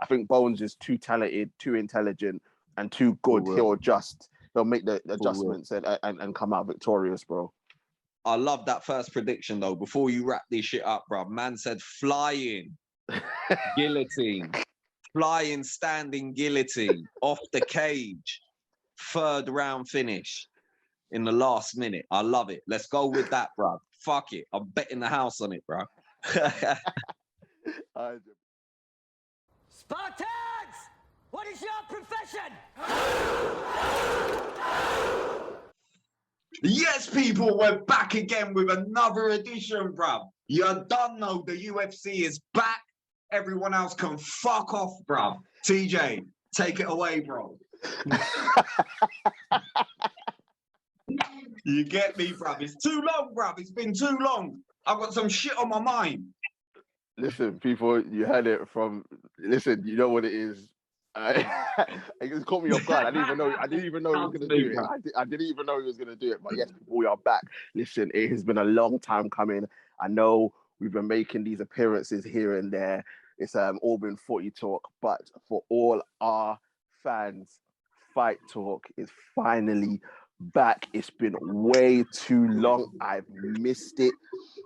I think Bones is too talented, too intelligent, and too good. He'll make the adjustments and come out victorious, bro. I love that first prediction though. Before you wrap this shit up, bro, man said flying guillotine, flying standing guillotine off the cage, 3rd round finish in the last minute. I love it. Let's go with that, bro. Fuck it. I'm betting the house on it, bro. Spartans! What is your profession? Yes, people, we're back again with another edition, bruv. You don't know the UFC is back. Everyone else can fuck off, bruv. TJ, take it away, bro. You get me, bruv? It's too long, bruv. It's been too long. I've got some shit on my mind. Listen, people, you heard it from. Listen, you know what it is. It just caught me off guard. I didn't even know he was gonna do it. I didn't even know he was gonna do it. But yes, people, we are back. Listen, it has been a long time coming. I know we've been making these appearances here and there. It's all been footy talk, but for all our fans, Fight Talk is finally back. It's been way too long. I've missed it.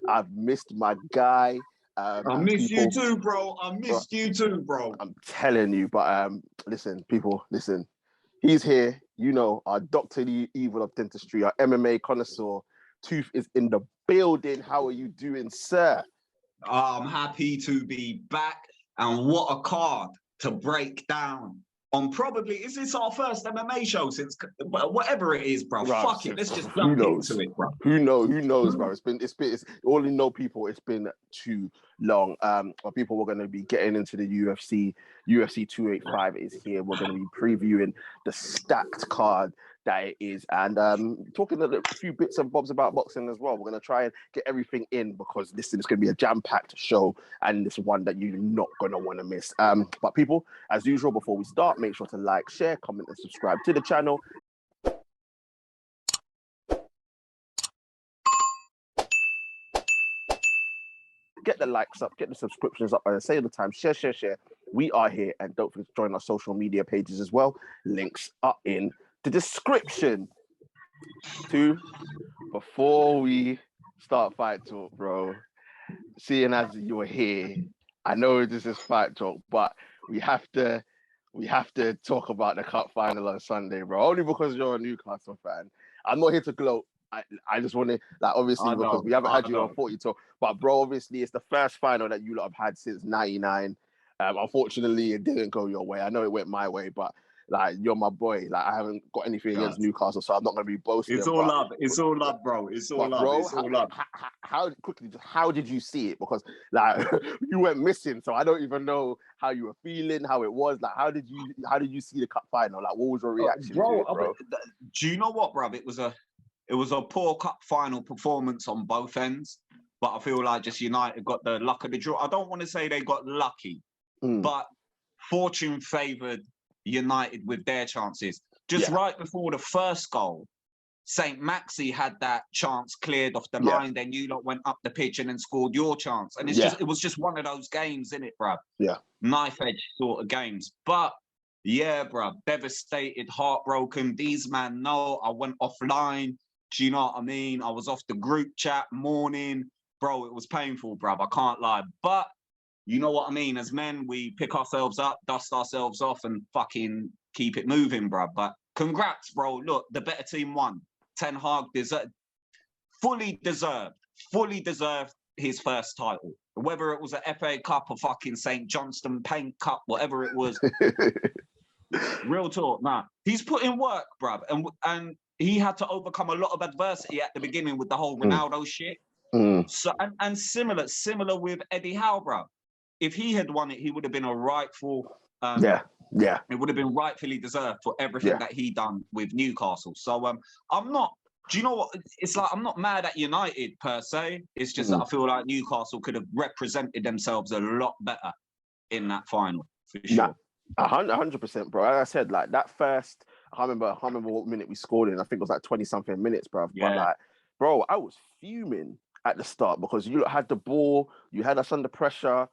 I've missed my guy. I miss you too, bro. I missed you too, bro. I'm telling you, but listen, people, listen. He's here. You know, our Dr. Evil of Dentistry, our MMA connoisseur. Tooth is in the building. How are you doing, sir? I'm happy to be back. And what a card to break down on probably, is this our first MMA show since, whatever it is, bro. Fuck it, let's just jump into it, bro. Who knows, bro. It's all you know, people, it's been too long. But people, we're going to be getting into the UFC 285 is here. We're going to be previewing the stacked card that it is, and talking a few bits and bobs about boxing as well. We're going to try and get everything in, because listen, it's going to be a jam-packed show, and it's one that you're not going to want to miss. But people, as usual, before we start, make sure to like, share, comment, and subscribe to the channel. Get the likes up, get the subscriptions up, and I say all the time, share. We are here, and don't forget to join our social media pages as well. Links are in the description. Before we start Fight Talk, bro, seeing as you're here, I know this is Fight Talk, but we have to talk about the cup final on Sunday, bro. Only because you're a Newcastle fan. I'm not here to gloat. I just want to, like, obviously, because we haven't had you on 40 Talk, but bro, obviously it's the first final that you lot have had since '99. Unfortunately, it didn't go your way. I know it went my way, but like, you're my boy. Like, I haven't got anything against Newcastle, so I'm not going to be boasting. It's all love. It's all love, bro. It's all love. Bro, it's all love. How did you see it? Because like you went missing, so I don't even know how you were feeling, how it was. Like, how did you see the cup final? Like, what was your reaction, bro? To it, bro? Do you know what, bro? It was a poor cup final performance on both ends, but I feel like just United got the luck of the draw. I don't want to say they got lucky, but fortune favoured United with their chances. Just right before the first goal, St. Maxi had that chance cleared off the line. Then you lot went up the pitch and then scored your chance. And it's it was just one of those games, innit, bruv? Yeah. Knife edge sort of games. But yeah, bruv, devastated, heartbroken. These man know I went offline. Do you know what I mean? I was off the group chat morning. Bro, it was painful, bruv. I can't lie. But you know what I mean? As men, we pick ourselves up, dust ourselves off, and fucking keep it moving, bruv. But congrats, bro. Look, the better team won. Ten Hag fully deserved his first title. Whether it was an FA Cup or fucking St. Johnston Paint Cup, whatever it was. Real talk, nah. He's put in work, bruv. And he had to overcome a lot of adversity at the beginning with the whole Ronaldo shit. So and similar with Eddie Howe, bruv. If he had won it, he would have been a rightful it would have been rightfully deserved for everything that he done with Newcastle. So I'm not, do you know what, it's like, I'm not mad at United per se. It's just that I feel like Newcastle could have represented themselves a lot better in that final, for sure. 100%, bro. Like I said, like that first, I can't remember what minute we scored in. I think it was like 20 something minutes, bro. But like, bro, I was fuming at the start because you had the ball, you had us under pressure.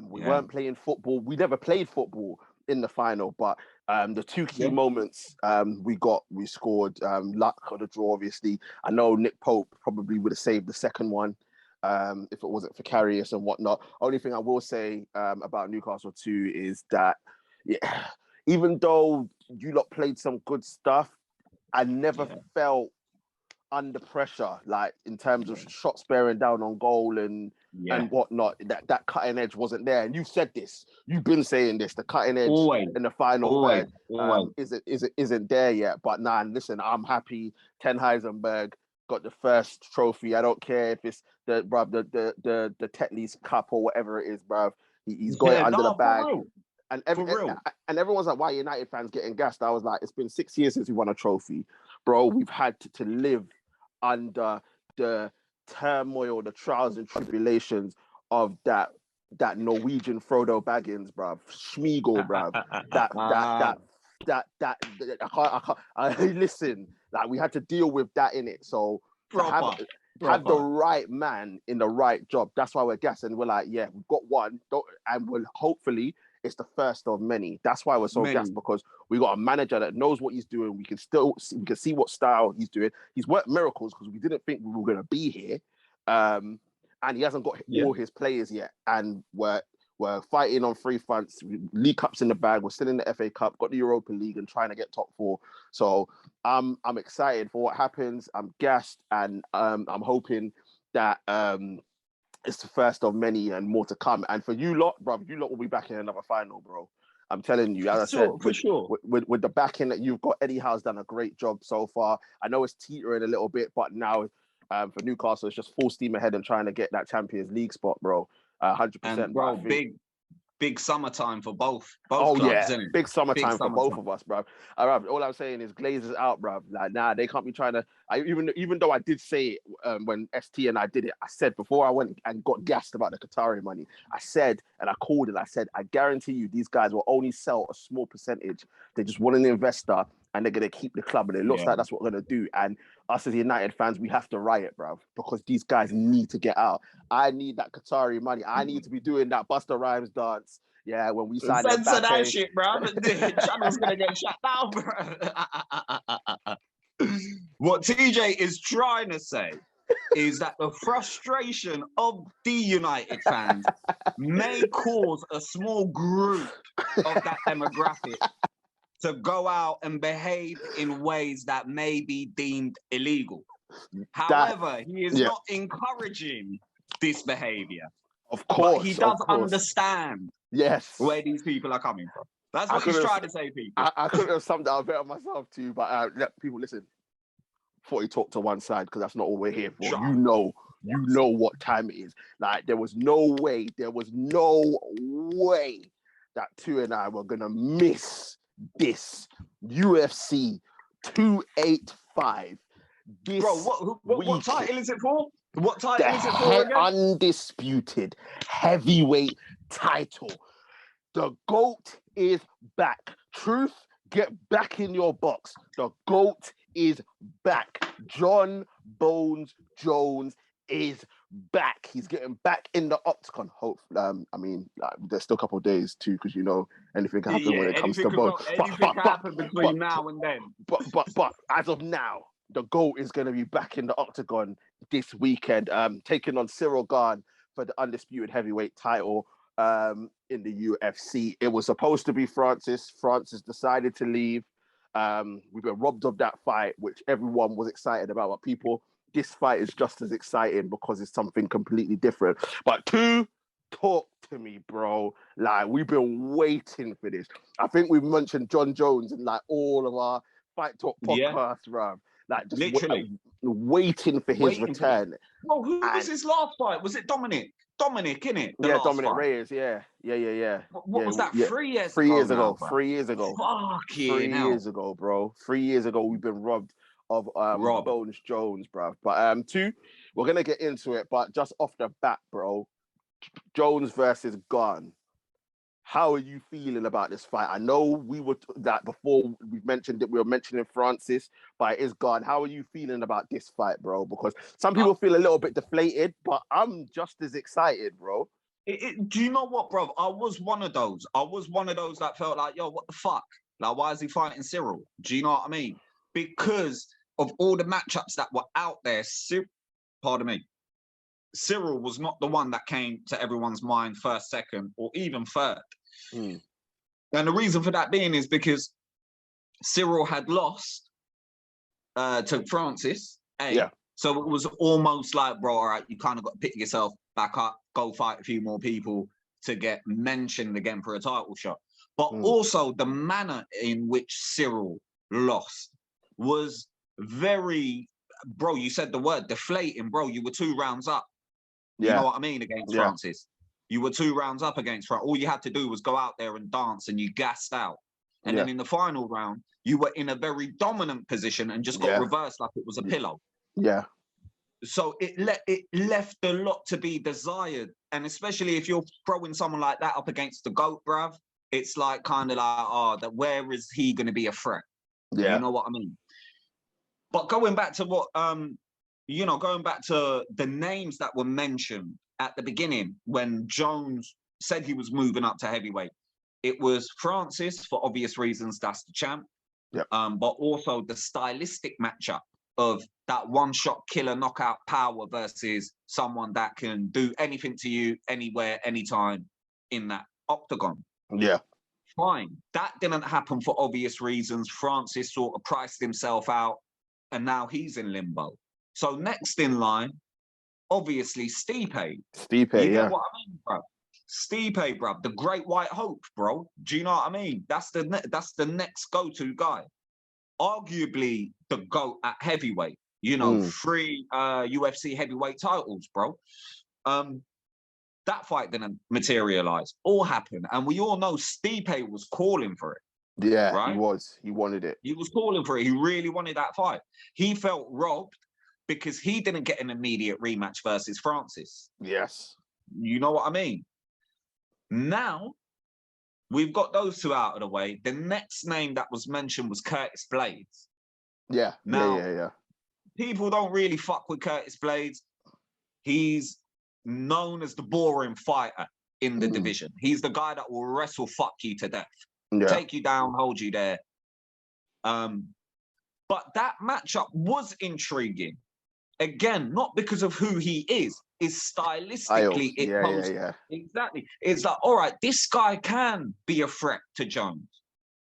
We weren't playing football. We never played football in the final, but the two key moments we scored. Luck of the draw, obviously. I know Nick Pope probably would have saved the second one if it wasn't for Karius and whatnot. Only thing I will say about Newcastle too is that even though you lot played some good stuff, I never felt under pressure, like in terms of shots bearing down on goal and whatnot. That cutting edge wasn't there. And you've said this. You've been saying this. The cutting edge in the final third isn't there yet. But nah, listen, I'm happy. Ten Heisenberg got the first trophy. I don't care if it's the Tetley's Cup or whatever it is, bruv. He's got it under the bag. And everyone's like, why United fans getting gassed? I was like, it's been 6 years since we won a trophy. Bro, we've had to live under the turmoil, the trials and tribulations of that Norwegian Frodo Baggins, bruv. Schmeagol, bruv. Listen, like we had to deal with that in it. So to have the right man in the right job, that's why we're gassing. We're like, yeah, we've got one, and we'll hopefully it's the first of many. That's why we're so gassed, because we got a manager that knows what he's doing. We can see what style he's doing. He's worked miracles because we didn't think we were going to be here, and he hasn't got all his players yet. And we're fighting on three fronts. League Cups in the bag. We're still in the FA Cup. Got the Europa League and trying to get top four. So I'm excited for what happens. I'm gassed, and I'm hoping that it's the first of many and more to come. And for you lot, bro, you lot will be back in another final, bro. I'm telling you, as I said, with the backing that you've got, Eddie Howe's done a great job so far. I know it's teetering a little bit, but now for Newcastle, it's just full steam ahead and trying to get that Champions League spot, bro. 100%. Bro, big summertime for both clubs, isn't it? Big summertime for both of us, bro. All I'm saying is Glazers out, bro. Like, nah, they can't be trying to. Even though I did say it when ST and I did it, I said before I went and got gassed about the Qatari money, I said, and I called it, I said, I guarantee you these guys will only sell a small percentage. They just want an investor and they're going to keep the club. And it looks like that's what we're going to do. And us as United fans, we have to riot, bro, because these guys need to get out. I need that Qatari money. I need to be doing that Busta Rhymes dance. Yeah, when we sign Mbappe. Censor that shit, bro. The channel's going to get shut down, bro. What TJ is trying to say is that the frustration of the United fans may cause a small group of that demographic to go out and behave in ways that may be deemed illegal. However, he is not encouraging this behavior. Of course. But he does understand where these people are coming from. That's what he's trying to say, people. I couldn't have summed that up better myself too, but people, listen, before you talk to one side, because that's not all we're here for. You know what time it is. Like, there was no way that Tu and I were going to miss this UFC 285. What title is it for? What title is it for again? Undisputed Heavyweight title. The GOAT is back. Truth, get back in your box. The GOAT is back. John Bones Jones is back. He's getting back in the octagon. There's still a couple of days too, because anything can happen when it comes to Bones. Anything can happen between now and then. But as of now, the GOAT is going to be back in the octagon this weekend, taking on Cyril Gane for the Undisputed Heavyweight title in the UFC. It was supposed to be Francis. Francis decided to leave. We've been robbed of that fight, which everyone was excited about. But people, this fight is just as exciting because it's something completely different. But talk to me, bro. Like, we've been waiting for this. I think we've mentioned John Jones in like all of our Fight Talk podcasts, bro. Like, just literally waiting for his return. Well, who was his last fight? Was it Dominic? Dominic, innit? Dominic Reyes, yeah. What was that, 3 years ago? 3 years ago. 3 years ago. Fucking hell. 3 years ago, bro. 3 years ago, we've been robbed of Bones Jones, bro. But we're going to get into it, but just off the bat, bro, Jones versus Gane. How are you feeling about this fight? I know we were that before we mentioned it. We were mentioning Francis, but it is Gane. How are you feeling about this fight, bro? Because some people feel a little bit deflated, but I'm just as excited, bro. Do you know what, bro? I was one of those. I was one of those that felt like, yo, what the fuck? Like, why is he fighting Cyril? Do you know what I mean? Because of all the matchups that were out there, pardon me, Cyril was not the one that came to everyone's mind first, second, or even third. And the reason for that being is because Cyril had lost to Francis. So it was almost like, bro, all right, you kind of got to pick yourself back up, go fight a few more people to get mentioned again for a title shot. But also the manner in which Cyril lost was very, bro, you said the word deflating, bro. You were 2 rounds up. You know what I mean, against Francis. You were 2 rounds up against Francis. All you had to do was go out there and dance and you gassed out. And then in the final round, you were in a very dominant position and just got reversed like it was a pillow. So it left a lot to be desired. And especially if you're throwing someone like that up against the GOAT, bruv, it's like kind of like, oh, that where is he going to be a threat? You know what I mean? But going back to what, you know, going back to the names that were mentioned at the beginning when Jones said he was moving up to heavyweight, it was Francis for obvious reasons, that's the champ. But also the stylistic matchup of that one-shot killer knockout power versus someone that can do anything to you, anywhere, anytime in that octagon. Fine. That didn't happen for obvious reasons. Francis sort of priced himself out and now he's in limbo. So next in line, obviously, Stipe. You get what I mean, bro? Stipe, bro, the great white hope, bro. Do you know what I mean? That's the next go-to guy. Arguably the GOAT at heavyweight. You know, 3 UFC heavyweight titles, bro. That fight didn't materialize or happen. And we all know Stipe was calling for it. Right? He was. He wanted it. He was calling for it. He really wanted that fight. He felt robbed because he didn't get an immediate rematch versus Francis. You know what I mean? Now, we've got those 2 out of the way. The next name that was mentioned was Curtis Blades. Now, people don't really fuck with Curtis Blades. He's known as the boring fighter in the division. He's the guy that will wrestle fuck you to death. Take you down, hold you there. But that matchup was intriguing. Again, not because of who he is stylistically it poses. Exactly. It's like, all right, this guy can be a threat to Jones.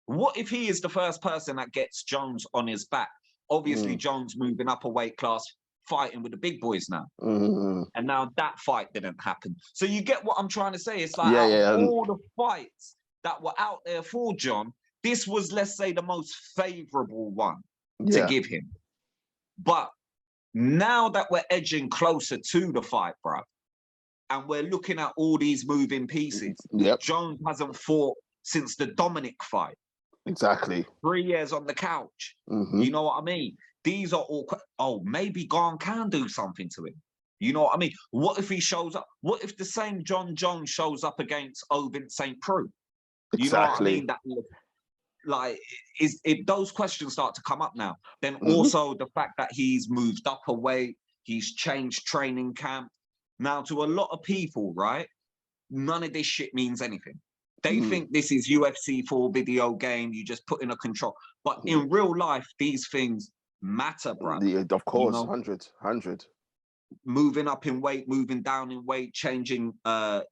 What if he is the first person that gets Jones on his back? Obviously, Jones moving up a weight class, fighting with the big boys now. And now that fight didn't happen. So you get what I'm trying to say? It's like all the fights that were out there for John, this was, let's say, the most favorable one to give him. But now that we're edging closer to the fight, bro, and we're looking at all these moving pieces, Jones hasn't fought since the Dominic fight. 3 years on the couch. You know what I mean? These are all, oh, maybe Gane can do something to him. You know what I mean? What if he shows up? What if the same John Jones shows up against Ovin St. Preux? You know what I mean? That, like, if those questions start to come up now, then also the fact that he's moved up a weight, he's changed training camp. Now, to a lot of people, right, none of this shit means anything. They think this is UFC 4 video game, you just put in a control. But in real life, these things matter, bro. Of course, you know? 100. Moving up in weight, moving down in weight, changing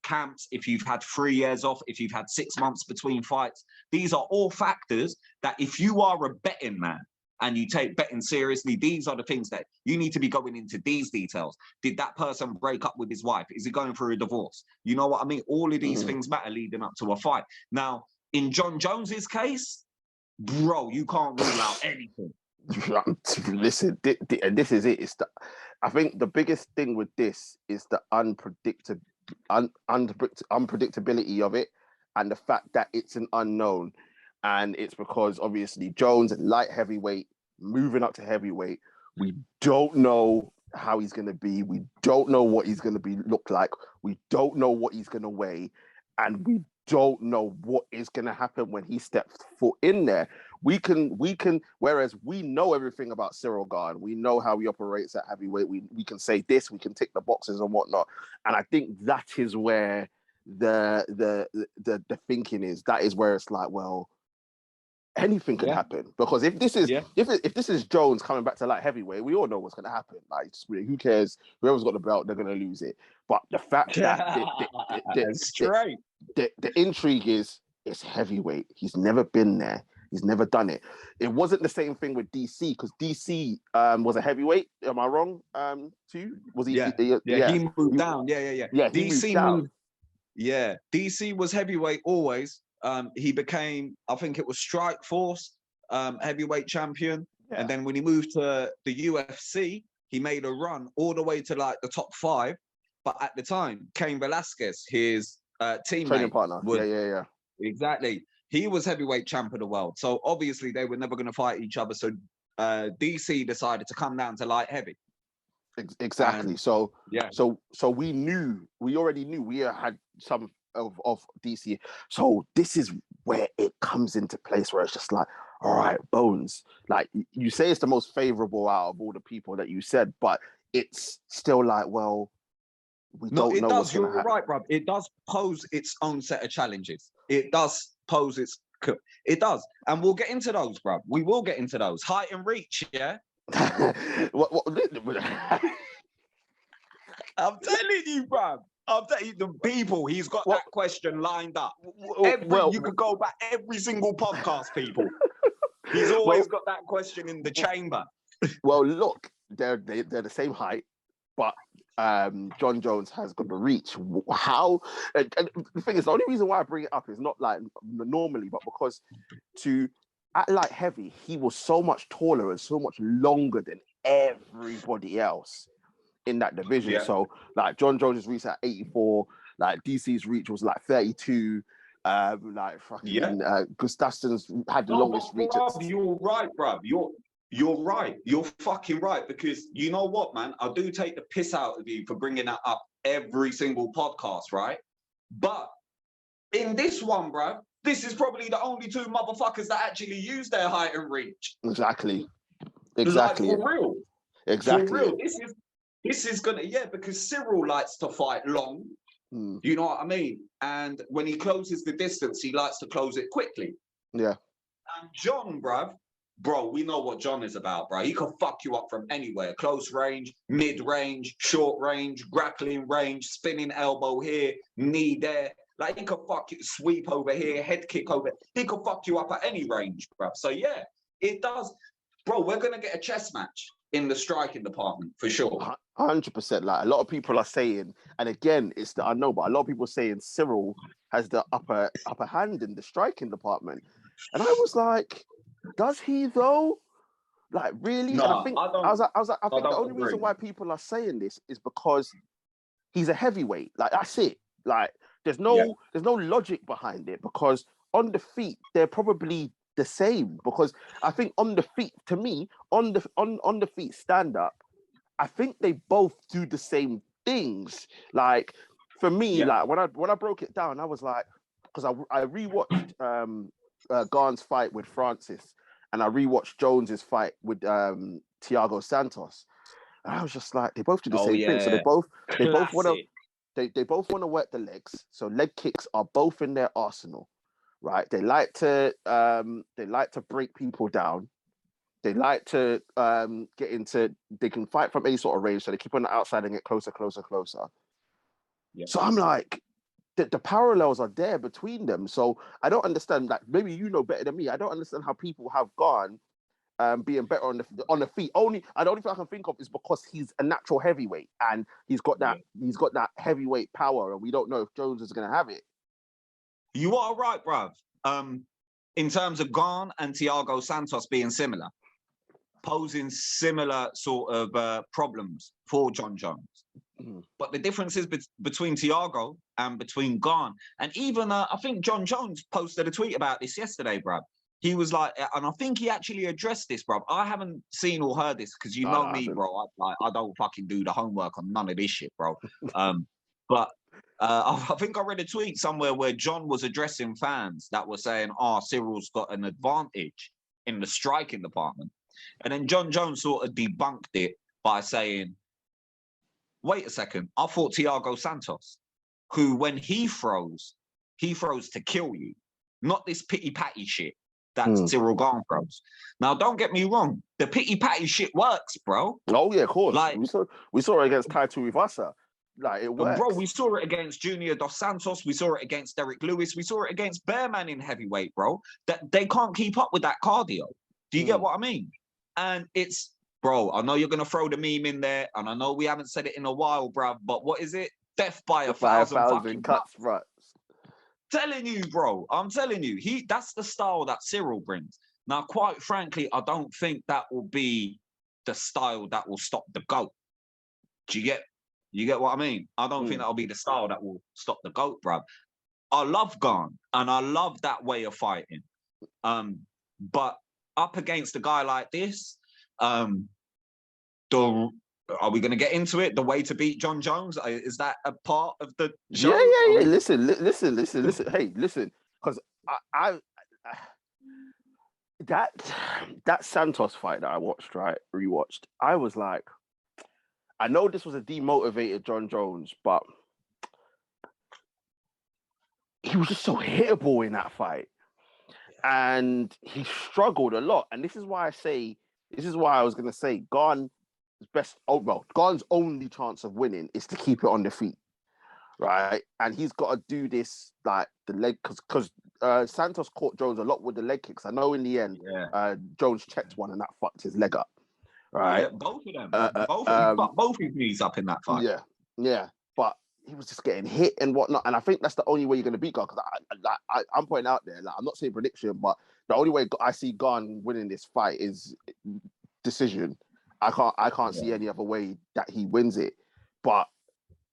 camps, if you've had 3 years off, if you've had 6 months between fights, these are all factors that if you are a betting man and you take betting seriously, these are the things that you need to be going into these details. Did that person break up with his wife? Is he going through a divorce? You know what I mean? All of these things matter leading up to a fight. Now, in John Jones's case, bro, you can't rule out anything. Listen, and this is it. I think the biggest thing with this is the unpredictability of it, and the fact that it's an unknown. And it's because obviously Jones, light heavyweight, moving up to heavyweight, we don't know how he's going to be. We don't know what he's going to look like. We don't know what he's going to weigh, and we don't know what is going to happen when he steps foot in there. We can, whereas we know everything about Cyril Gane, we know how he operates at heavyweight. We can say this, we can tick the boxes and whatnot. And I think that is where the thinking is, that is where it's like, well, anything can happen, because if this is if this is Jones coming back to light heavyweight, we all know what's going to happen. Like, who cares? Whoever's got the belt, they're going to lose it. But the fact that the intrigue is, it's heavyweight. He's never been there. He's never done it. It wasn't the same thing with DC, because DC was a heavyweight. Am I wrong? Too, was he? Yeah, he moved down. Yeah. DC moved. Yeah, DC was heavyweight always. He became, I think it was Strikeforce, heavyweight champion. Yeah. And then when he moved to the UFC, he made a run all the way to like the top 5. But at the time, Cain Velasquez, his teammate, training partner, yeah, exactly. He was heavyweight champ of the world. So obviously they were never going to fight each other. So DC decided to come down to light heavy. Exactly. So we already knew we had some of DC. So this is where it comes into place, where it's just like, all right, Bones, like you say it's the most favorable out of all the people that you said, but it's still like, well, we don't know what's going to happen. You're right, bruv. It does pose its own set of challenges. It does pose it does. And we'll get into those, bruv. We will get into those. Height and reach, yeah? I'm telling you, bruv. I'm telling you, the people, he's got that question lined up. You could go back every single podcast, people. He's always got that question in the chamber. Well, look, they're the same height, but John Jones has got the reach. How? And the thing is, the only reason why I bring it up is not like normally, but because at light heavy, he was so much taller and so much longer than everybody else in that division. Yeah. So like John Jones' reach at 84, like DC's reach was like 32. Like fucking Gustafson's had the longest reach. You're right, bruv. You're right. You're fucking right. Because you know what, man? I do take the piss out of you for bringing that up every single podcast, right? But in this one, bruv, this is probably the only 2 motherfuckers that actually use their height and reach. Exactly. Like, for real. Exactly. For real. This is gonna, because Cyril likes to fight long. You know what I mean? And when he closes the distance, he likes to close it quickly. Yeah. And John, bro, we know what John is about, bro. He can fuck you up from anywhere. Close range, mid-range, short range, grappling range, spinning elbow here, knee there. Like, he can fuck you, sweep over here, head kick over. He can fuck you up at any range, bro. So, yeah, it does. Bro, we're going to get a chess match in the striking department, for sure. 100%. Like, a lot of people are saying, and again, I know, but a lot of people are saying Cyril has the upper hand in the striking department. And I was like, does he though? Like, really? No, and I think the only reason why people are saying this is because he's a heavyweight. Like, that's it. Like, there's no logic behind it, because on the feet they're probably the same. Because I think on the feet, to me, on the feet stand up, I think they both do the same things. Like, for me, like when I broke it down, I was like, because I rewatched Gane's fight with Francis, and I rewatched Jones's fight with Thiago Santos, and I was just like, they both do the same thing. So they both want to they both want to work the legs. So leg kicks are both in their arsenal, right? They like to break people down. They like to get into. They can fight from any sort of range, so they keep on the outside and get closer. Yeah. So I'm like, the parallels are there between them. So I don't understand. Like, maybe you know better than me. I don't understand how people have gone being better on the feet. The only thing I can think of is because he's a natural heavyweight and he's got that heavyweight power, and we don't know if Jones is going to have it. You are right, bruv. In terms of Gane and Thiago Santos being similar, posing similar sort of problems for John Jones. But the difference is between Thiago and between Gane. And even, I think John Jones posted a tweet about this yesterday, bruv. He was like, and I think he actually addressed this, bruv. I haven't seen or heard this, because you know me, bro. I don't fucking do the homework on none of this shit, bro. But I think I read a tweet somewhere where John was addressing fans that were saying, Cyril's got an advantage in the striking department. And then John Jones sort of debunked it by saying, wait a second, I fought Thiago Santos. who, when he throws to kill you, not this pity-patty shit that Cyril Gane throws. Now, don't get me wrong. The pity-patty shit works, bro. Oh, yeah, of course. Like, we saw it against Tai Tuivasa. Like, it works. Bro, we saw it against Junior Dos Santos. We saw it against Derek Lewis. We saw it against Bearman in heavyweight, bro. That they can't keep up with that cardio. Do you get what I mean? And it's, bro, I know you're going to throw the meme in there, and I know we haven't said it in a while, bruv, but what is it? Death by a thousand fucking cuts, right? Telling you, bro. I'm telling you. That's the style that Cyril brings. Now, quite frankly, I don't think that will be the style that will stop the GOAT. Do you get what I mean? I don't think that'll be the style that will stop the GOAT, bruv. I love Gane, and I love that way of fighting. But up against a guy like this, are we going to get into it? The way to beat John Jones? Is that a part of the show? Yeah. Listen. Hey, listen. Because I that Santos fight that I watched, rewatched, I was like, I know this was a demotivated John Jones, but he was just so hittable in that fight. And he struggled a lot. And this is why I was going to say Gane's only chance of winning is to keep it on the feet, right? And he's got to do this, like, the leg, because Santos caught Jones a lot with the leg kicks. I know in the end, Jones checked one and that fucked his leg up, right? Yeah, both of them. Both his knees up in that fight. Yeah. But he was just getting hit and whatnot. And I think that's the only way you're going to beat Gane. Because I'm pointing out there, like, I'm not saying prediction, but the only way I see Gane winning this fight is decision. I can't see any other way that he wins it. But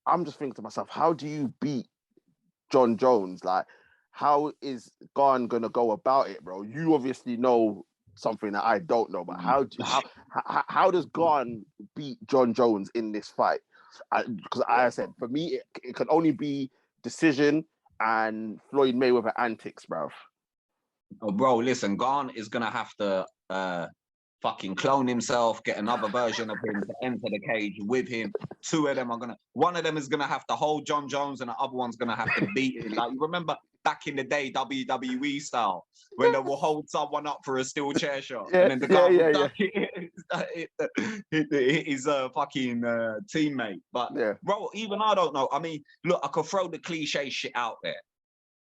I'm just thinking to myself, how do you beat John Jones? Like, how is Gane gonna go about it, bro? You obviously know something that I don't know, but how does Gane beat John Jones in this fight? Because I said, for me, it can only be decision and Floyd Mayweather antics, bro. Oh, bro, listen, Gane is gonna have to fucking clone himself, get another version of him to enter the cage with him. One of them is gonna have to hold John Jones, and the other one's gonna have to beat him. Like, you remember back in the day, WWE style, when they will hold someone up for a steel chair shot, and then the guy will hit his fucking teammate. But bro, even I don't know. I mean, look, I could throw the cliche shit out there.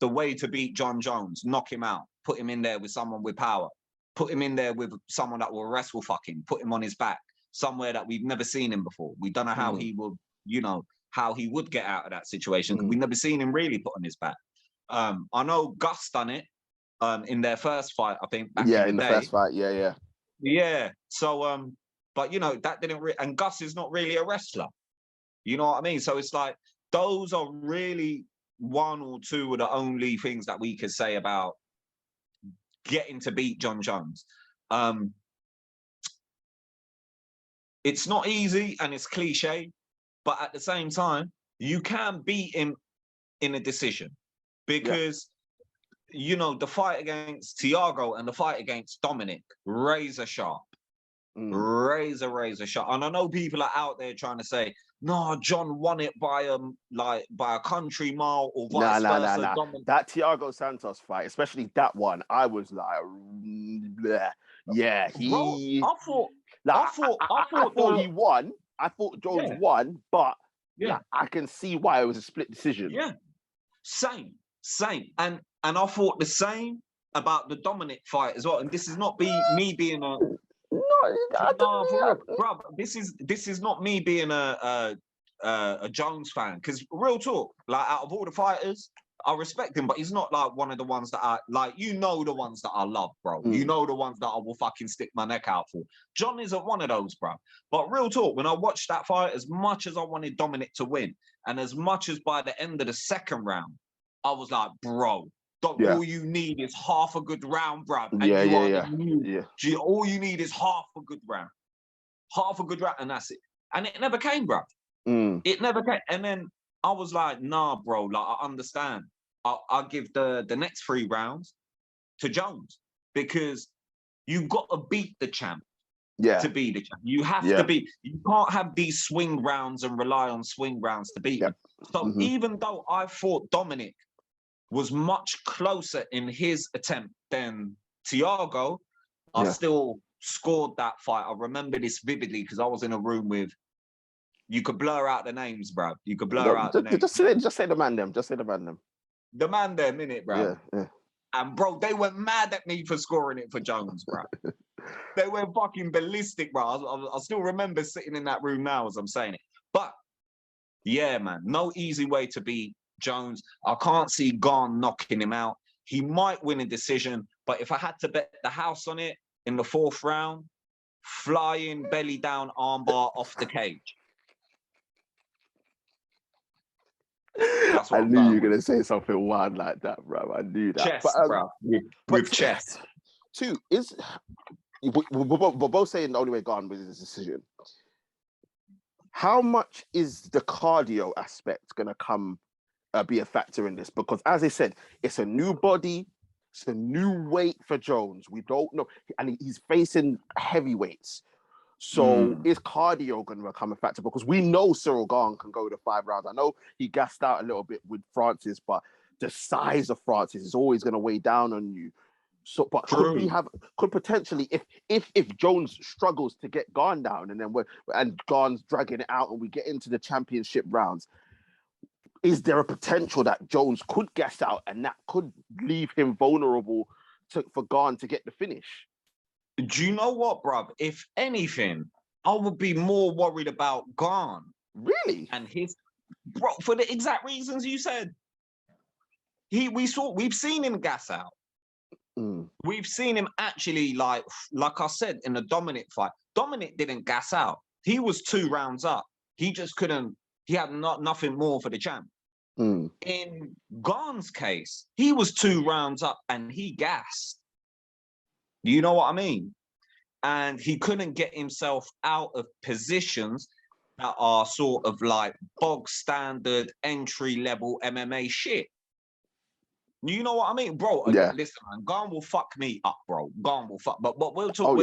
The way to beat John Jones: knock him out, put him in there with someone with power. Put him in there with someone that will wrestle fucking, put him on his back, somewhere that we've never seen him before. We don't know how he will, how he would get out of that situation, because we've never seen him really put on his back. I know Gus done it in their first fight, I think, back in the day. First fight, Yeah. So, but, that didn't and Gus is not really a wrestler. You know what I mean? So it's like, those are really one or two of the only things that we could say about getting to beat John Jones. It's not easy and it's cliche, but at the same time, you can beat him in a decision, because the fight against Thiago and the fight against Dominic, razor sharp. Razor sharp. And I know people are out there trying to say, no, John won it by a country mile or vice versa. Nah. That Thiago Santos fight, especially that one, I was like, bleh. Yeah, he. Bro, I thought he won. I thought Jones won, but I can see why it was a split decision. Yeah, same. And I thought the same about the Dominic fight as well. And this is not me being a. Bro, this is not me being a Jones fan, because real talk, like, out of all the fighters, I respect him, but he's not like one of the ones that I like. The ones that I love, bro. The ones that I will fucking stick my neck out for. John isn't one of those, bro. But real talk, when I watched that fight, as much as I wanted Dominic to win, and as much as by the end of the second round, I was like, bro, all you need is half a good round, bruv. All you need is half a good round. And that's it. And it never came, bruv. It never came. And then I was like, nah, bro, like, I understand. I'll give the next 3 rounds to Jones, because you got to beat the champ. to be the champ. You have to be. You can't have these swing rounds and rely on swing rounds to beat him. So even though I thought Dominic was much closer in his attempt than Thiago, I still scored that fight. I remember this vividly because I was in a room with. You could blur out the names, bro. You could blur out the names. Just say the man them. Just say the man them. The man them, innit, bro? Yeah. And bro, they went mad at me for scoring it for Jones, bro. They went fucking ballistic, bro. I still remember sitting in that room now as I'm saying it. But yeah, man, no easy way to beat Jones. I can't see Gane knocking him out. He might win a decision, but if I had to bet the house on it in the 4th round, flying belly down armbar off the cage. I knew you were going to say something wild like that, bro. I knew that. Chest, bro. With chest. Two, we're both saying the only way Gane was his decision. How much is the cardio aspect going to be a factor in this? Because as I said, it's a new body, it's a new weight for Jones. We don't know. And he's facing heavyweights. So is cardio going to become a factor? Because we know Cyril Gane can go to 5 rounds. I know he gassed out a little bit with Francis, but the size of Francis is always going to weigh down on you. So, but could potentially, if Jones struggles to get Gane down, and Gane's dragging it out, and we get into the championship rounds, is there a potential that Jones could gas out, and that could leave him vulnerable for Gane to get the finish? Do you know what, bruv? If anything, I would be more worried about Gane. Really? And bro, for the exact reasons you said. We've seen him gas out. We've seen him actually, like I said, in the Dominic fight. Dominic didn't gas out. He was 2 rounds up. He just couldn't, he had nothing more for the champ. In Gane's case, he was 2 rounds up and he gassed. You know what I mean? And he couldn't get himself out of positions that are sort of like bog standard entry level MMA shit. You know what I mean, bro? Yeah. Listen, man, Gane will fuck me up, bro. Gane will fuck. But we'll talk.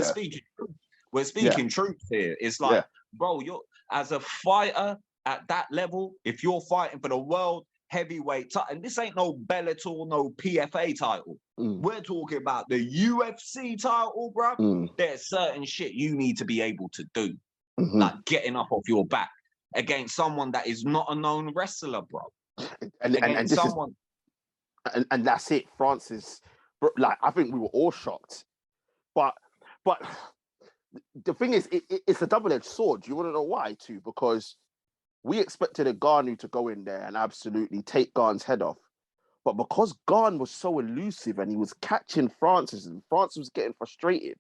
We're speaking truth here. It's like, bro, you're as a fighter at that level. If you're fighting for the world heavyweight title, and this ain't no Bellator, no PFA title. We're talking about the UFC title, bro. There's certain shit you need to be able to do, like getting up off your back against someone that is not a known wrestler, bro. And someone. And that's it, Francis. Like, I think we were all shocked, but the thing is, it's a double-edged sword. You want to know why too? Because we expected a Gane to go in there and absolutely take Gane's head off. But because Gane was so elusive and he was catching Francis and Francis was getting frustrated,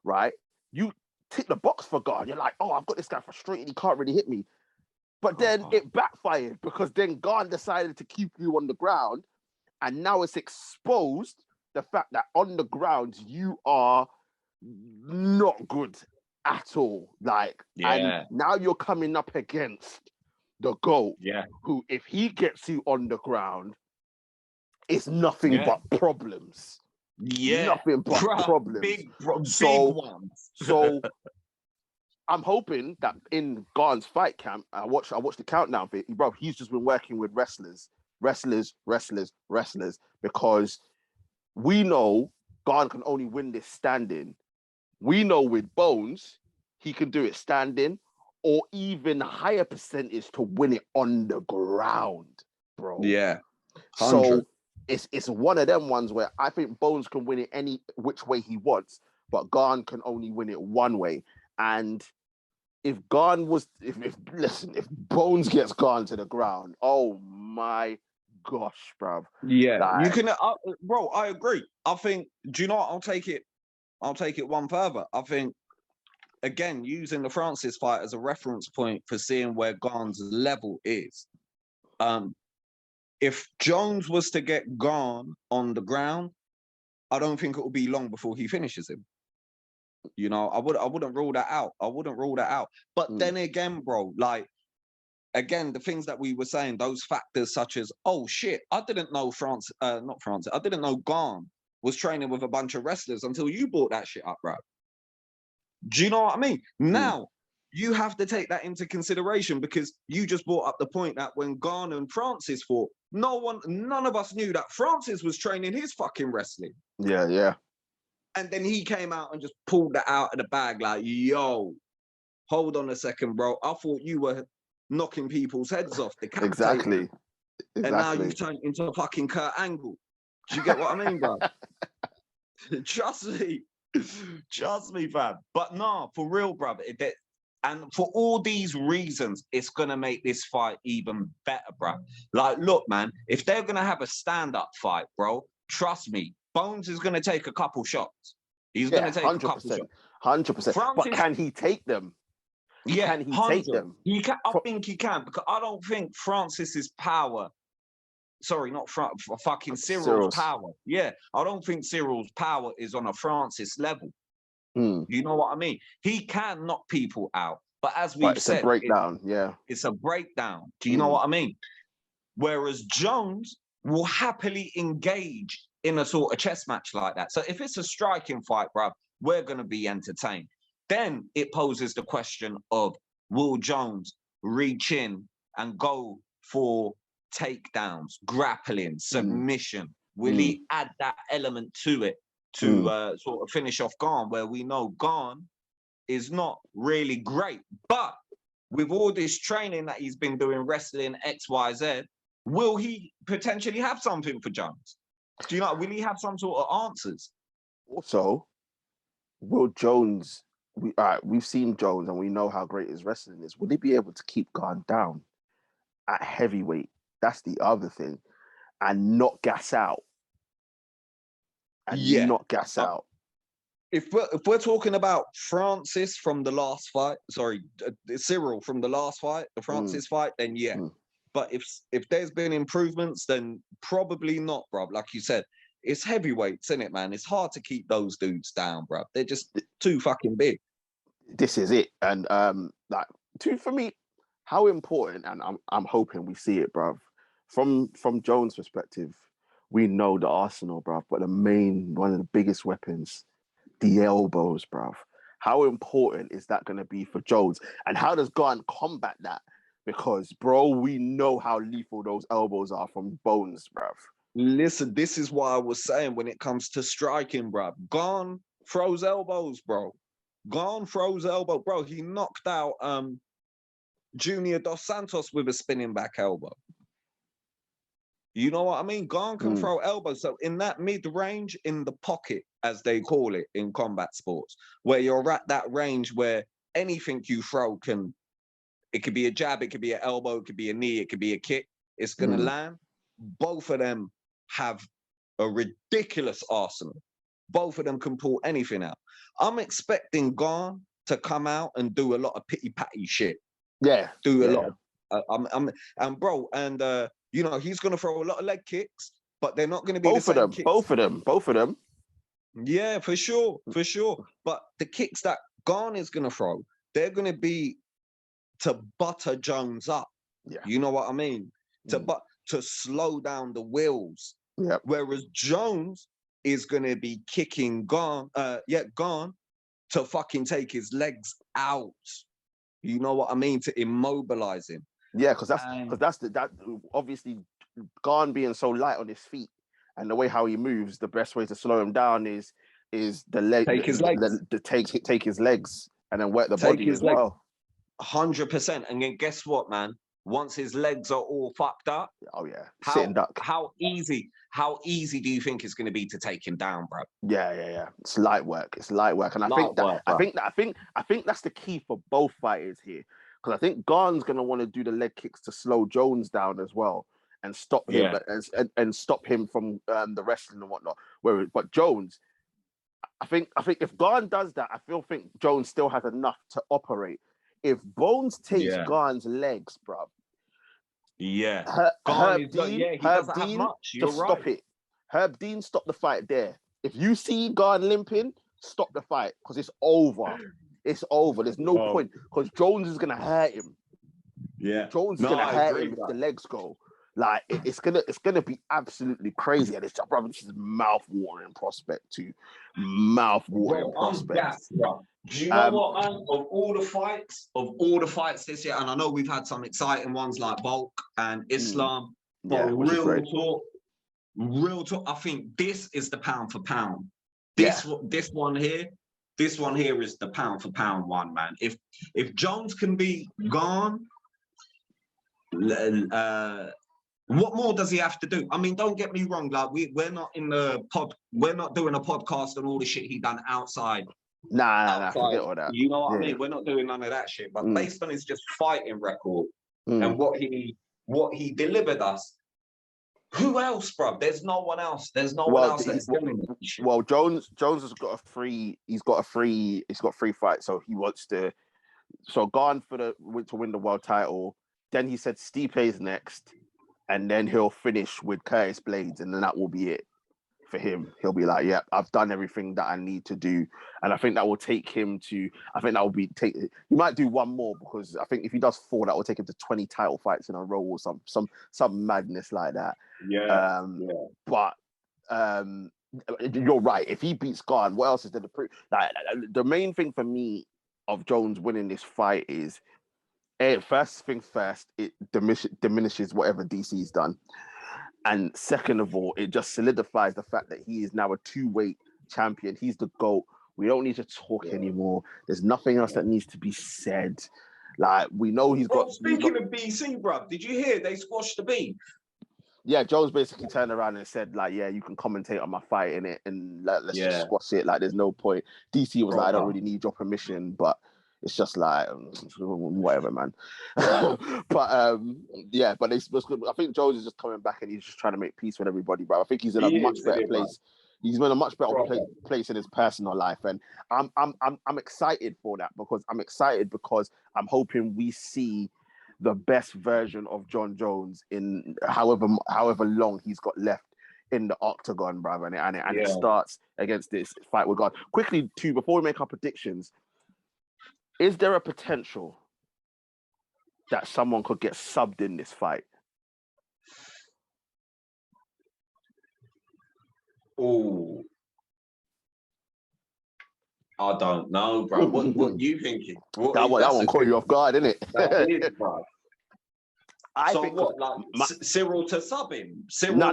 right? You tick the box for Gane. You're like, oh, I've got this guy frustrated. He can't really hit me. But then it backfired because then Gane decided to keep you on the ground. And now it's exposed the fact that on the ground, you are not good at all. Like, and now you're coming up against the GOAT, who, if he gets you on the ground, it's nothing but problems. Nothing but problems. Big ones. So I'm hoping that in Gane's fight camp, I watched the countdown for it, bro. He's just been working with wrestlers, because we know Gane can only win this standing. We know with Bones, he can do it standing, or even higher percentage to win it on the ground, bro. Yeah. 100. So it's one of them ones where I think Bones can win it any which way he wants, but Gane can only win it one way. And if Bones gets Gane to the ground, oh my gosh, bruv. Yeah, like, you can, bro. I agree. I think. Do you know what? I'll take it one further. I think, again, using the Francis fight as a reference point for seeing where Gane's level is. If Jones was to get Gane on the ground, I don't think it will be long before he finishes him. You know, I wouldn't rule that out. But then again, bro, like, again, the things that we were saying, those factors such as, oh shit, I didn't know I didn't know Gane was training with a bunch of wrestlers until you brought that shit up, bro. Do you know what I mean? Now, you have to take that into consideration because you just brought up the point that when Gane and Francis fought, none of us knew that Francis was training his fucking wrestling. Yeah, yeah. And then he came out and just pulled that out of the bag like, yo, hold on a second, bro. I thought you were knocking people's heads off, decapitating them. And now you've turned into a fucking Kurt Angle. Do you get what I mean, bro? Trust me, fam. But no, for real, brother. And for all these reasons, it's going to make this fight even better, bro. Like, look, man, if they're going to have a stand-up fight, bro, trust me, Bones is going to take a couple shots. He's going to take 100%, a couple shots. 100%. But can he take them? Yeah, can he take them? He can. I think he can, because I don't think Francis's power... Sorry, not fucking Cyril's power. Yeah, I don't think Cyril's power is on a Francis level. You know what I mean? He can knock people out, but as we've said, it's a breakdown. It's a breakdown. Do you know what I mean? Whereas Jones will happily engage in a sort of chess match like that. So if it's a striking fight, bruv, we're going to be entertained. Then it poses the question of, will Jones reach in and go for takedowns, grappling, submission? Will he add that element to it to sort of finish off Gane, where we know Gane is not really great, but with all this training that he's been doing, wrestling X, Y, Z, will he potentially have something for Jones? Do you know, will he have some sort of answers? Also, will Jones, we've seen Jones and we know how great his wrestling is. Will he be able to keep Gane down at heavyweight? That's the other thing. And not gas out. Not gas out. If we're talking about Francis from the last fight, sorry, Cyril from the last fight, the Francis fight, then yeah. But if there's been improvements, then probably not, bruv. Like you said, it's heavyweights, isn't it, man? It's hard to keep those dudes down, bruv. They're just too fucking big. This is it. And for me, how important, and I'm hoping we see it, bruv. From Jones' perspective, we know the arsenal, bruv, but one of the biggest weapons, the elbows, bruv. How important is that going to be for Jones? And how does Gane combat that? Because, bro, we know how lethal those elbows are from Bones, bruv. Listen, this is what I was saying when it comes to striking, bruv. Gane throws elbows, bro. Gane throws elbow. Bro, he knocked out Junior Dos Santos with a spinning back elbow. You know what I mean? Gane can throw elbows. So in that mid-range, in the pocket, as they call it in combat sports, where you're at that range where anything you throw it could be a jab, it could be an elbow, it could be a knee, it could be a kick, it's going to land. Both of them have a ridiculous arsenal. Both of them can pull anything out. I'm expecting Gane to come out and do a lot of pity-patty shit. Yeah. Do a lot of... you know, he's going to throw a lot of leg kicks, but they're not going to be the same kicks. Both of them. Yeah, for sure. But the kicks that Gane is going to throw, they're going to be to butter Jones up. Yeah. You know what I mean? To slow down the wheels. Yeah. Whereas Jones is going to be kicking Gane to fucking take his legs out. You know what I mean? To immobilize him. Yeah, because that's obviously Gane being so light on his feet and the way how he moves, the best way to slow him down is the leg. Take his legs. Take his legs and then work the body as well. 100%. And then guess what, man? Once his legs are all fucked up, sitting duck. How easy do you think it's going to be to take him down, bro? Yeah. It's light work. And I think that's the key for both fighters here. Because I think Gane's going to want to do the leg kicks to slow Jones down as well and stop him and stop him from the wrestling and whatnot. But Jones, I think if Gane does that, I think Jones still has enough to operate. If Bones takes Gane's legs, bruv. Yeah. Herb Dean, You're right. Stop it. Herb Dean, stop the fight there. If you see Gane limping, stop the fight because it's over. It's over. There's no point because Jones is going to hurt him. Yeah. Jones is going to hurt him if the legs go. Like it's gonna be absolutely crazy, and it's probably just mouth-watering prospect to mouth-watering prospect. Gassed, bro. Do you know what, man? Of all the fights this year, and I know we've had some exciting ones like Bulk and Islam, but real talk, I think this is the pound for pound. This one here is the pound for pound one, man. If Jones can be gone, what more does he have to do? I mean, don't get me wrong, like we're not doing a podcast on all the shit he done outside. Nah, forget all that. You know what I mean? We're not doing none of that shit. But based on his just fighting record and what he delivered us, who else, bro? There's no one else. There's no one else that's doing it. Well, Jones has got three fights, so he wants to. So Gane to win the world title. Then he said Stipe's next, and then he'll finish with Curtis Blades, and then that will be it for him. He'll be like, "Yeah, I've done everything that I need to do," and I think that will take him to. He might do one more, because I think if he does 4, that will take him to 20 title fights in a row or some madness like that. But you're right. If he beats Gane, what else is there to prove? Like, the main thing for me of Jones winning this fight is, first things first, it diminishes whatever DC's done. And second of all, it just solidifies the fact that he is now a 2-weight champion. He's the GOAT. We don't need to talk anymore. There's nothing else that needs to be said. Like, we know he's got... Speaking of BC, bruv, did you hear they squashed the beef? Yeah, Jones basically turned around and said, like, yeah, you can commentate on my fight in it, and let's just squash it. Like, there's no point. DC was like, I don't really need your permission, but it's just like, whatever, man. But I think Jones is just coming back, and he's just trying to make peace with everybody, bro. I think he's in a much better place. He's in a much better place in his personal life, and I'm excited for that, because I'm hoping we see the best version of John Jones in however long he's got left in the octagon, brother, and it starts against this fight with God. Quickly, too, before we make our predictions, is there a potential that someone could get subbed in this fight? Oh, I don't know, bro. What you thinking? That one caught you off guard, didn't it? That is, bro. I think what, like Cyril to sub him? Either.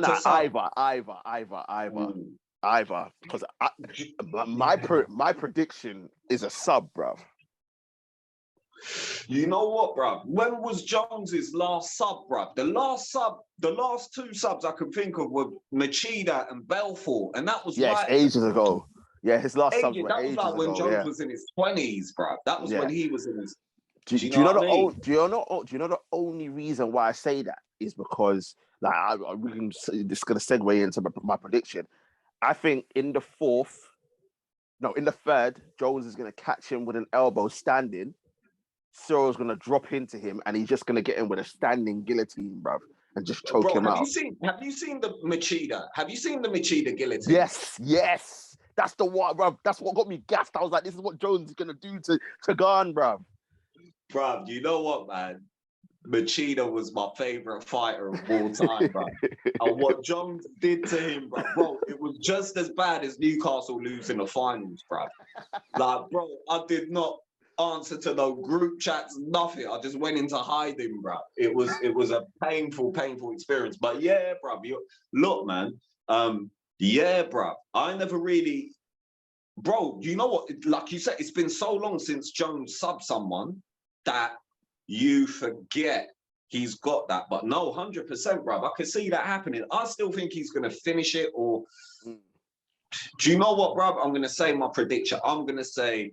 Because my prediction is a sub, bro. You know what, bruv? When was Jones's last sub, bruv? The last 2 subs I could think of were Machida and Belfort, and that was ages ago. Yeah, his last sub. That was like when Jones was in his 20s, bruv. That was when he was in his. Do you know the only reason why I say that is because, like, this is gonna segue into my prediction. I think in the third, Jones is gonna catch him with an elbow standing. Cyril's going to drop into him, and he's just going to get him with a standing guillotine, bruv, and just choke him out. Have you seen the Machida? Have you seen the Machida guillotine? Yes. That's the one, bruv. That's what got me gassed. I was like, this is what Jones is going to do to Gane, bruv. Bruv, you know what, man? Machida was my favorite fighter of all time, bruv. And what Jones did to him, bro, it was just as bad as Newcastle losing the finals, bruv. Like, bro, I did not answer to no group chats, nothing. I just went into hiding, bro. It was a painful experience. But yeah, bro, look, man. Yeah, bro. I never really, bro. You know what? Like you said, it's been so long since Jones subbed someone that you forget he's got that. But no, 100%, bro. I could see that happening. I still think he's gonna finish it. Or do you know what, bro? I'm gonna say my prediction. I'm gonna say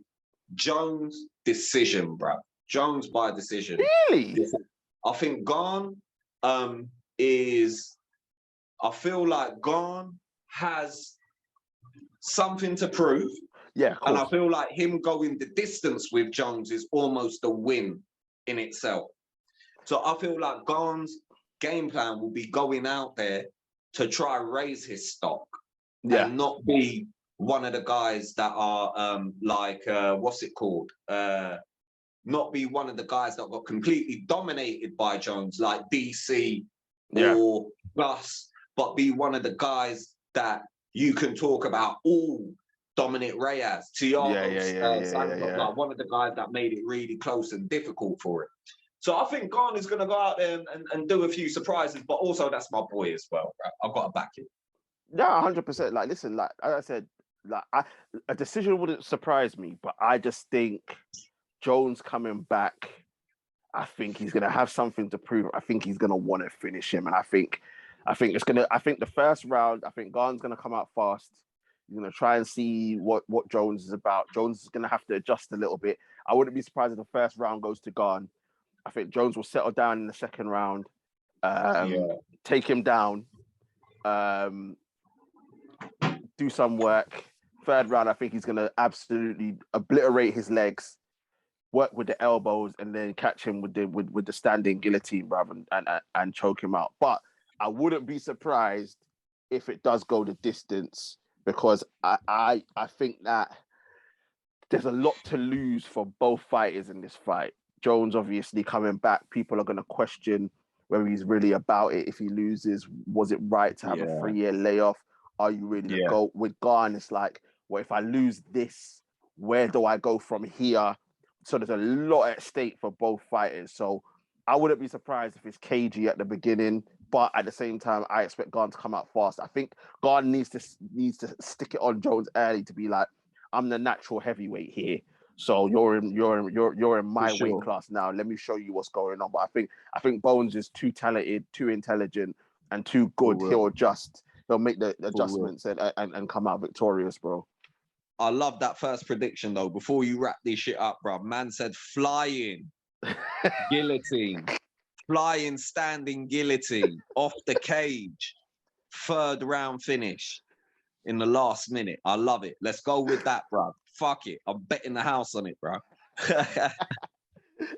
Jones decision, bro. Jones by decision. Really? I think Gane is. I feel like Gane has something to prove. Yeah, and I feel like him going the distance with Jones is almost a win in itself. So I feel like Gane's game plan will be going out there to try raise his stock and not be one of the guys that are what's it called? Not be one of the guys that got completely dominated by Jones, like DC or plus, but be one of the guys that you can talk about. All Dominic Reyes, Thiago Santos, like one of the guys that made it really close and difficult for him. So I think Gane is going to go out there and do a few surprises, but also that's my boy as well. Right? I've got to back him. Yeah, 100%. Like, listen, like as I said, like a decision wouldn't surprise me, but I just think Jones coming back, I think he's gonna have something to prove. I think he's gonna want to finish him, and I think the first round, I think Gane's gonna come out fast. He's gonna try and see what Jones is about. Jones is gonna have to adjust a little bit. I wouldn't be surprised if the first round goes to Gane. I think Jones will settle down in the second round, take him down, do some work. Third round, I think he's gonna absolutely obliterate his legs, work with the elbows, and then catch him with the standing guillotine, bruv, and choke him out. But I wouldn't be surprised if it does go the distance, because I think that there's a lot to lose for both fighters in this fight. Jones obviously coming back, people are going to question whether he's really about it. If he loses, was it right to have a 3-year layoff? Are you ready to go? With Gane, it's like, well, if I lose this, where do I go from here? So there's a lot at stake for both fighters. So I wouldn't be surprised if it's cagey at the beginning, but at the same time, I expect Gane to come out fast. I think Gane needs to stick it on Jones early to be like, I'm the natural heavyweight here. So you're in my weight class now. Let me show you what's going on. But I think Bones is too talented, too intelligent, and too good. He'll make the adjustments and come out victorious, bro. I love that first prediction though. Before you wrap this shit up, bro, man said flying guillotine, flying standing guillotine off the cage, third round finish in the last minute. I love it. Let's go with that, bro. Fuck it. I'm betting the house on it, bro.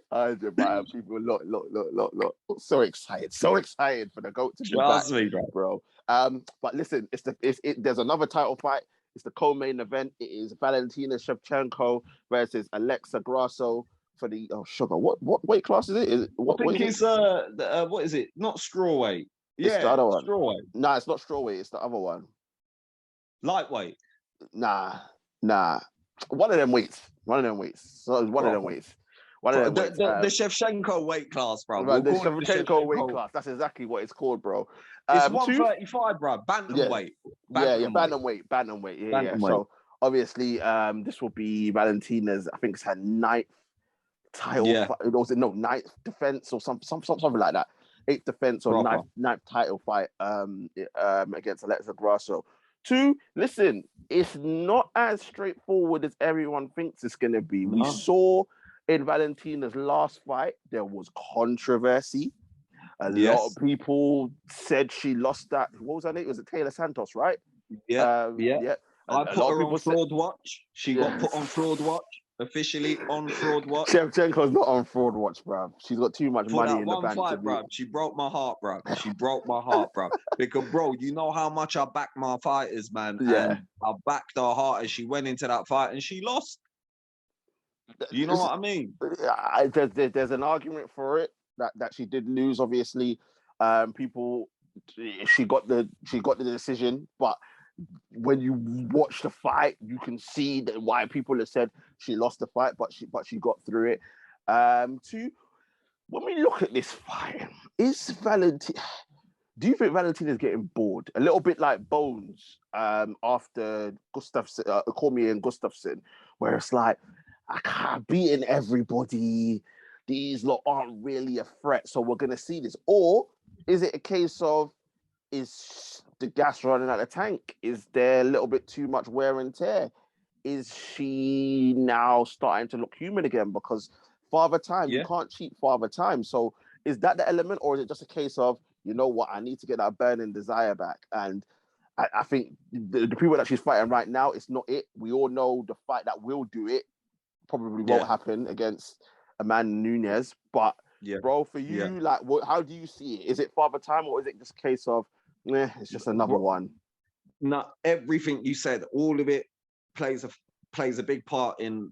100, people, look. So excited for the GOAT to be Trust back, me, bro. But listen, there's another title fight. It's the co-main event. It is Valentina Shevchenko versus Alexa Grasso for the sugar. What weight class is it? What is it? Not strawweight. It's the other one. Strawweight. Nah, it's not strawweight. It's the other one. Lightweight. Nah. One of them weights. So it's one of them weights. The Shevchenko weight class, bro. Right, the Shevchenko weight class. That's exactly what it's called, bro. It's 135, bro. Bantamweight. Bantamweight. Yeah. So obviously, this will be Valentina's. I think it's her 9th title. Fight. Ninth defense or something like that. 8th defense or 9th title fight. Against Alexa Grasso. 2, listen, it's not as straightforward as everyone thinks it's gonna be. We saw in Valentina's last fight, there was controversy. A lot of people said she lost that. What was her name? Was it Taylor Santos, right? Yeah. I put her on fraud watch. She got put on fraud watch. Officially on fraud watch. Shevchenko's not on fraud watch, bro. She's got too much money in the bank. Fight, bro. She broke my heart, bro. Because, bro, you know how much I back my fighters, man. Yeah. And I backed her heart as she went into that fight and she lost. You know what I mean? There's an argument for it that she did lose. Obviously, she got the decision, but when you watch the fight, you can see that why people have said she lost the fight, but she got through it. 2, when we look at this fight, do you think Valentina's getting bored? A little bit like Bones after Cormier and Gustafsson, where it's like, I can't beating everybody. These lot aren't really a threat, so we're gonna see this. Or is it a case of, is the gas running out of the tank? Is there a little bit too much wear and tear? Is she now starting to look human again? Because father time, you can't cheat father time. So is that the element, or is it just a case of, you know what, I need to get that burning desire back? And I think the people that she's fighting right now, it's not it. We all know the fight that will do it probably won't happen against Amanda Nunes. But bro, for you, like, how do you see it? Is it father time, or is it just a case of, it's just another one? No, everything you said, all of it plays a big part in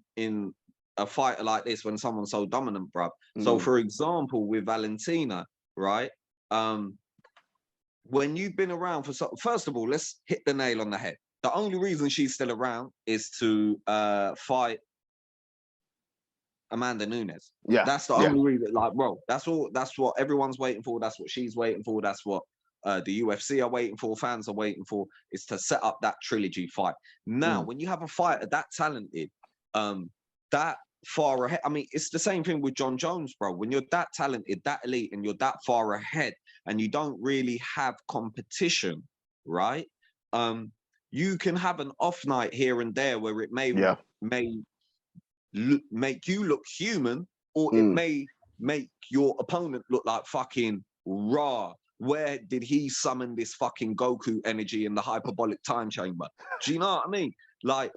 a fighter like this when someone's so dominant, bro. So, for example, with Valentina, right? when you've been around for so, first of all, let's hit the nail on the head. The only reason she's still around is to fight Amanda Nunes. Yeah, that's the only reason. Like, bro, that's all. That's what everyone's waiting for. That's what she's waiting for. That's what the UFC are waiting for. Fans are waiting for. Is to set up that trilogy fight. Now, when you have a fighter that talented, that far ahead. I mean, it's the same thing with John Jones, bro. When you're that talented, that elite, and you're that far ahead, and you don't really have competition, right? You can have an off night here and there where it may make you look human, or it may make your opponent look like fucking raw. Where did he summon this fucking Goku energy in the hyperbolic time chamber? Do you know what I mean? Like,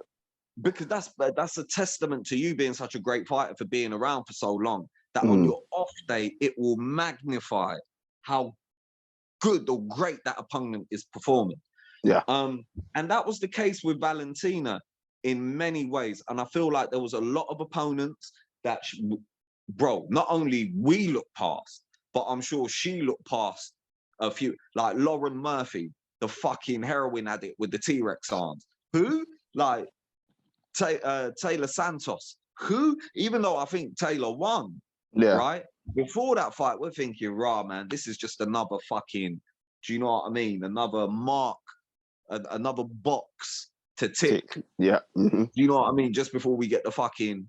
because that's a testament to you being such a great fighter for being around for so long, that on your off day, it will magnify how good or great that opponent is performing. Yeah. And that was the case with Valentina in many ways. And I feel like there was a lot of opponents that, bro, not only we looked past, but I'm sure she looked past a few, like Lauren Murphy, the fucking heroin addict with the T-Rex arms. Who? Like Taylor Santos. Who? Even though I think Taylor won, right? Before that fight, we're thinking, rah, man, this is just another fucking, do you know what I mean? Another mark, another box to tick. Yeah. You know what I mean? Just before we get the fucking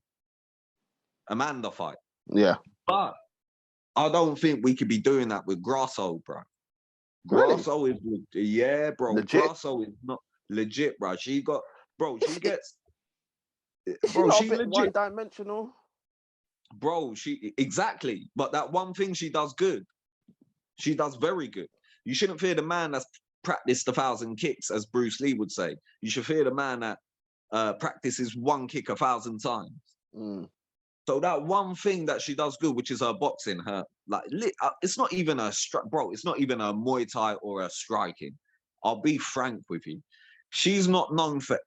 Amanda fight. Yeah. But I don't think we could be doing that with Grasso, bro. Grasso is, yeah, bro. Legit? Grasso is not legit, bro. She got, bro, she gets, bro, she legit one-dimensional. Bro, exactly. But that one thing she does good. She does very good. You shouldn't fear the man that's practiced 1,000 kicks, as Bruce Lee would say. You should fear the man that practices one kick 1,000 times. So that one thing that she does good, which is her boxing, her like it's not even a bro. It's not even a Muay Thai or a striking. I'll be frank with you. She's not known for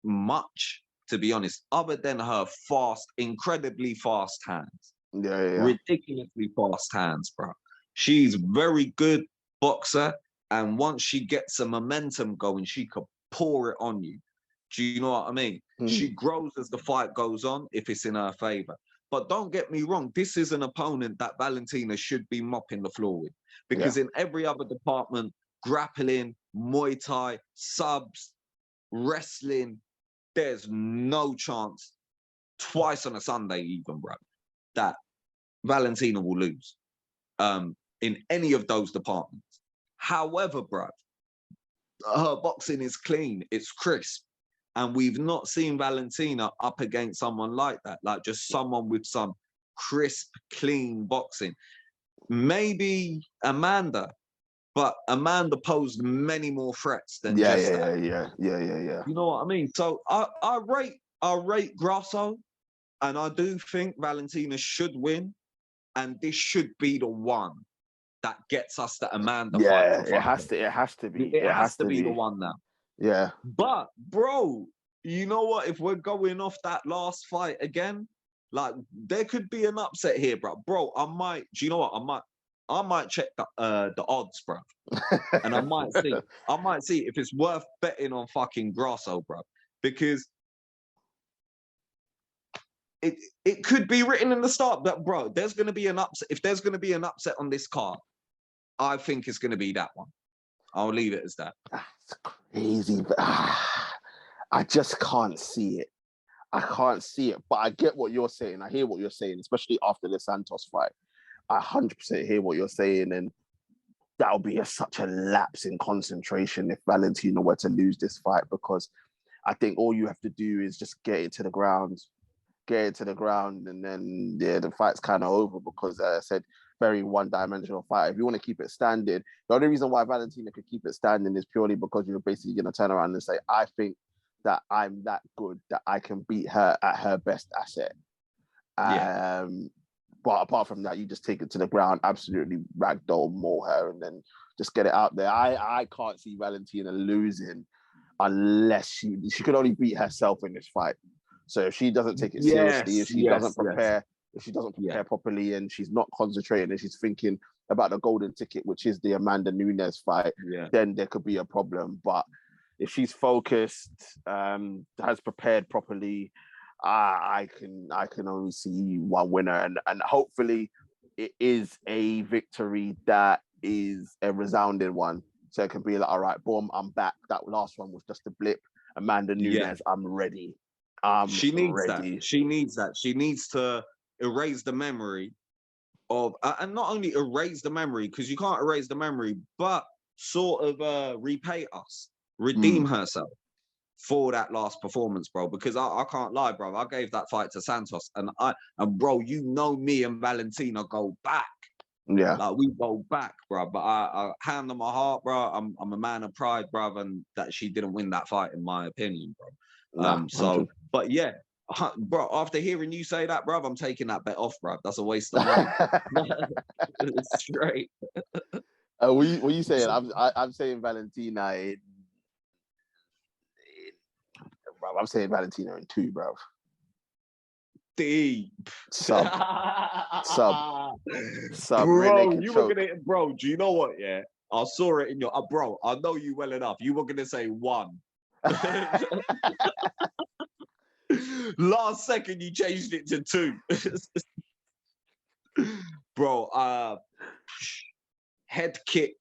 much, to be honest, other than her fast, incredibly fast hands. Ridiculously fast hands, bro. She's very good boxer, and once she gets some momentum going, she could pour it on you. Do you know what I mean? She grows as the fight goes on, if it's in her favor. But don't get me wrong, this is an opponent that Valentina should be mopping the floor with. Because in every other department, grappling, Muay Thai, subs, wrestling, there's no chance, twice on a Sunday even, bro, that Valentina will lose in any of those departments. However, bro, her boxing is clean, it's crisp. And we've not seen Valentina up against someone like that, like just someone with some crisp, clean boxing. Maybe Amanda, but Amanda posed many more threats than just that. Yeah. You know what I mean? So I rate Grasso, and I do think Valentina should win, and this should be the one that gets us the Amanda fight. Yeah, it has to be. It has to be the one now. Yeah. But, bro, you know what? If we're going off that last fight again, like, there could be an upset here, bro. Bro, do you know what? I might check the odds, bro. And I might see if it's worth betting on fucking Grasso, bro. Because it could be written in the start, but, bro, there's going to be an upset. If there's going to be an upset on this card, I think it's going to be that one. I'll leave it as that. That's crazy. But, I just can't see it. I can't see it. But I get what you're saying. I hear what you're saying, especially after the Santos fight. I 100% hear what you're saying. And that would be such a lapse in concentration if Valentina were to lose this fight, because I think all you have to do is just get it to the ground, and then the fight's kind of over, because as I said, very one-dimensional fight. If you want to keep it standing, the only reason why Valentina could keep it standing is purely because you're basically going to turn around and say, I think that I'm that good that I can beat her at her best asset. But apart from that, you just take it to the ground, absolutely ragdoll, maul her, and then just get it out there. I can't see Valentina losing unless she could only beat herself in this fight. So if she doesn't take it seriously, if she doesn't prepare properly, and she's not concentrating, and she's thinking about the golden ticket, which is the Amanda Nunes fight, then there could be a problem. But if she's focused, has prepared properly, I can only see one winner, and hopefully it is a victory that is a resounding one. So it can be like, all right, boom, I'm back. That last one was just a blip. Amanda Nunes, I'm ready. She needs that. She needs that. She needs to erase the memory of, and not only erase the memory, because you can't erase the memory, but sort of repay us, redeem herself for that last performance, bro. Because I can't lie, bro. I gave that fight to Santos, and bro, you know me and Valentina go back. Yeah, like we go back, bro. But I hand on my heart, bro. I'm a man of pride, bro, and that she didn't win that fight, in my opinion, bro. So, but yeah, bro. After hearing you say that, bro, I'm taking that bet off, bro. That's a waste of money. It's straight. What you saying? I'm saying Valentina in bro. I'm saying Valentina in 2, bro. Deep. Sub. Bro, you were gonna, bro. Do you know what? Yeah, I saw it in your, bro. I know you well enough. You were gonna say 1. Last second, you changed it to 2. Bro, head kick,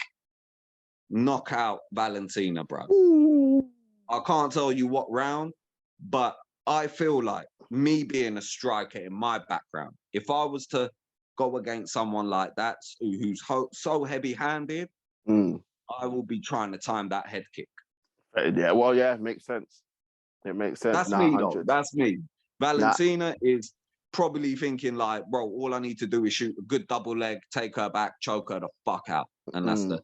knockout Valentina, bro. Ooh. I can't tell you what round, but I feel like, me being a striker in my background, if I was to go against someone like that, who's so heavy-handed, I will be trying to time that head kick. Yeah, well, yeah, it makes sense. It makes sense. That's me, though. That's me. Valentina is probably thinking like, bro, all I need to do is shoot a good double leg, take her back, choke her the fuck out, and that's the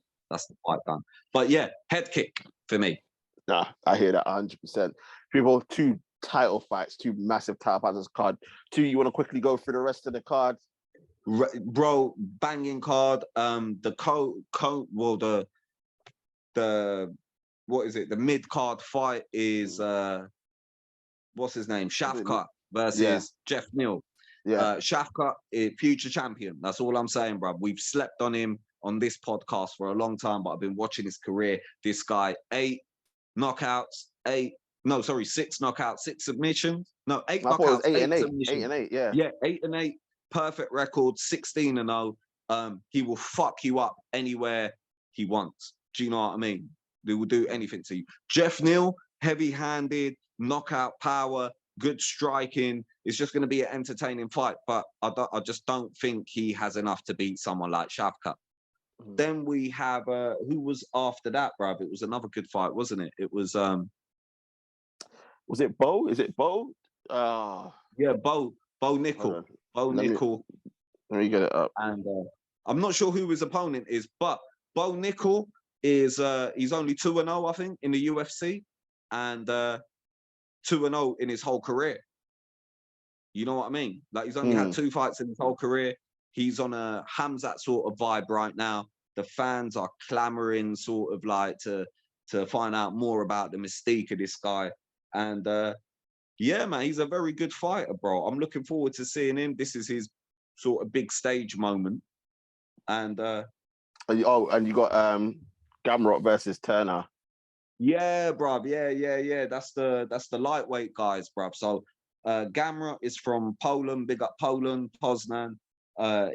fight done. But yeah, head kick for me. Nah, I hear that 100%. People, 2 title fights, 2 massive title fights on this card. 2, you want to quickly go through the rest of the card? Bro, banging card. The what is it? The mid card fight is what's his name? Shevchenko versus Jeff Neal. Yeah, Shevchenko is future champion. That's all I'm saying, bro. We've slept on him on this podcast for a long time, but I've been watching his career. This guy, 6 knockouts, 6 knockouts, 6 submissions. No, 8 knockouts, 8 submissions. 8 and 8, yeah. Yeah, 8 and 8. Perfect record, 16-0. He will fuck you up anywhere he wants. Do you know what I mean? They will do anything to you. Jeff Neal, heavy-handed, knockout power, good striking. It's just going to be an entertaining fight, but I just don't think he has enough to beat someone like Shevchenko. Then we have who was after that, bruv? It was another good fight, wasn't it? It was it Bo? Is it Bo? Yeah, Bo Nickel. Bo Nickel. Let me get it up. And I'm not sure who his opponent is, but Bo Nickel is he's only 2-0, I think, in the UFC, and 2-0 in his whole career. You know what I mean? Like, he's only had 2 fights in his whole career. He's on a Hamzat sort of vibe right now. The fans are clamoring sort of like to find out more about the mystique of this guy. And yeah, man, he's a very good fighter, bro. I'm looking forward to seeing him. This is his sort of big stage moment. And and you got Gamrot versus Turner. Yeah, bruv. Yeah. That's the lightweight guys, bruv. So Gamrot is from Poland. Big up Poland, Poznan.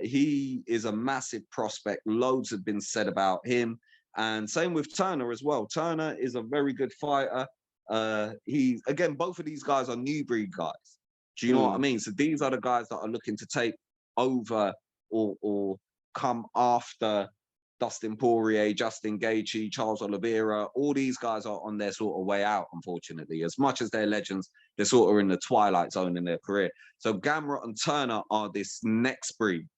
He is a massive prospect. Loads have been said about him. And same with Turner as well. Turner is a very good fighter. Again, both of these guys are new breed guys. Do you know what I mean? So these are the guys that are looking to take over or come after Dustin Poirier, Justin Gaethje, Charles Oliveira. All these guys are on their sort of way out, unfortunately. As much as they're legends, they're sort of in the twilight zone in their career. So Gamrot and Turner are this next breed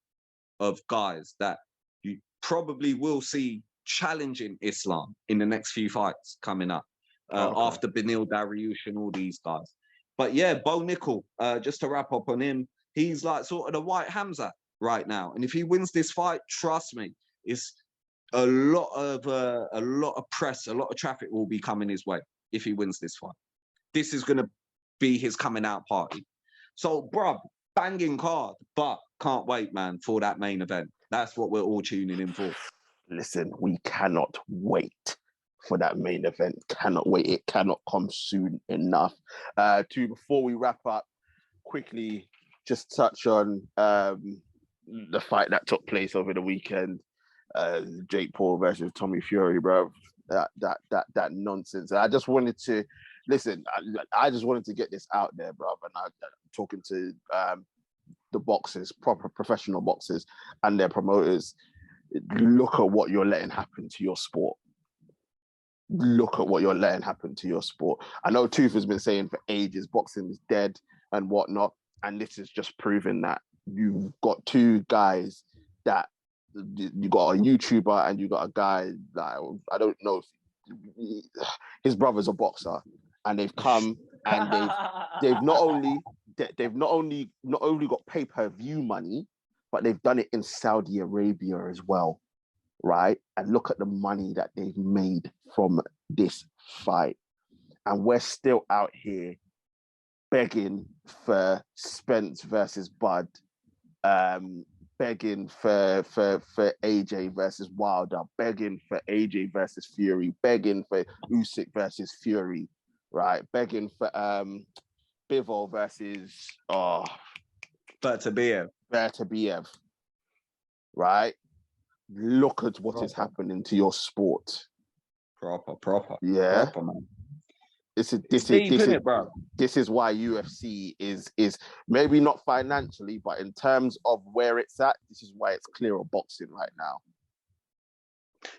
of guys that you probably will see challenging Islam in the next few fights coming up after Benil Dariush and all these guys. But yeah, Bo Nickel, just to wrap up on him, he's like sort of the white Hamza right now. And if he wins this fight, trust me, it's a lot of press, a lot of traffic will be coming his way if he wins this fight. This is going to be his coming out party. So, bruv, banging card, but can't wait, man, for that main event. That's what we're all tuning in for. Listen, we cannot wait for that main event. Cannot wait. It cannot come soon enough. Before we wrap up, quickly just touch on the fight that took place over the weekend. Jake Paul versus Tommy Fury, bro. That nonsense. I just wanted to listen. I just wanted to get this out there, bro. And I'm talking to the boxers, proper professional boxers, and their promoters. Look at what you're letting happen to your sport. Look at what you're letting happen to your sport. I know Tooth has been saying for ages boxing is dead and whatnot, and this is just proving that. You've got two guys that you got a YouTuber and you got a guy that I don't know if his brother's a boxer, and they've come and they've not only got pay-per-view money, but they've done it in Saudi Arabia as well, right? And look at the money that they've made from this fight. And we're still out here begging for Spence versus Bud, begging for AJ versus Wilder, begging for AJ versus Fury, begging for Usyk versus Fury, right? Begging for Bivol versus Bertabiev, right? Look at what is happening to your sport. Proper. Yeah. Proper, man. This is why UFC is maybe not financially, but in terms of where it's at, this is why it's clear of boxing right now.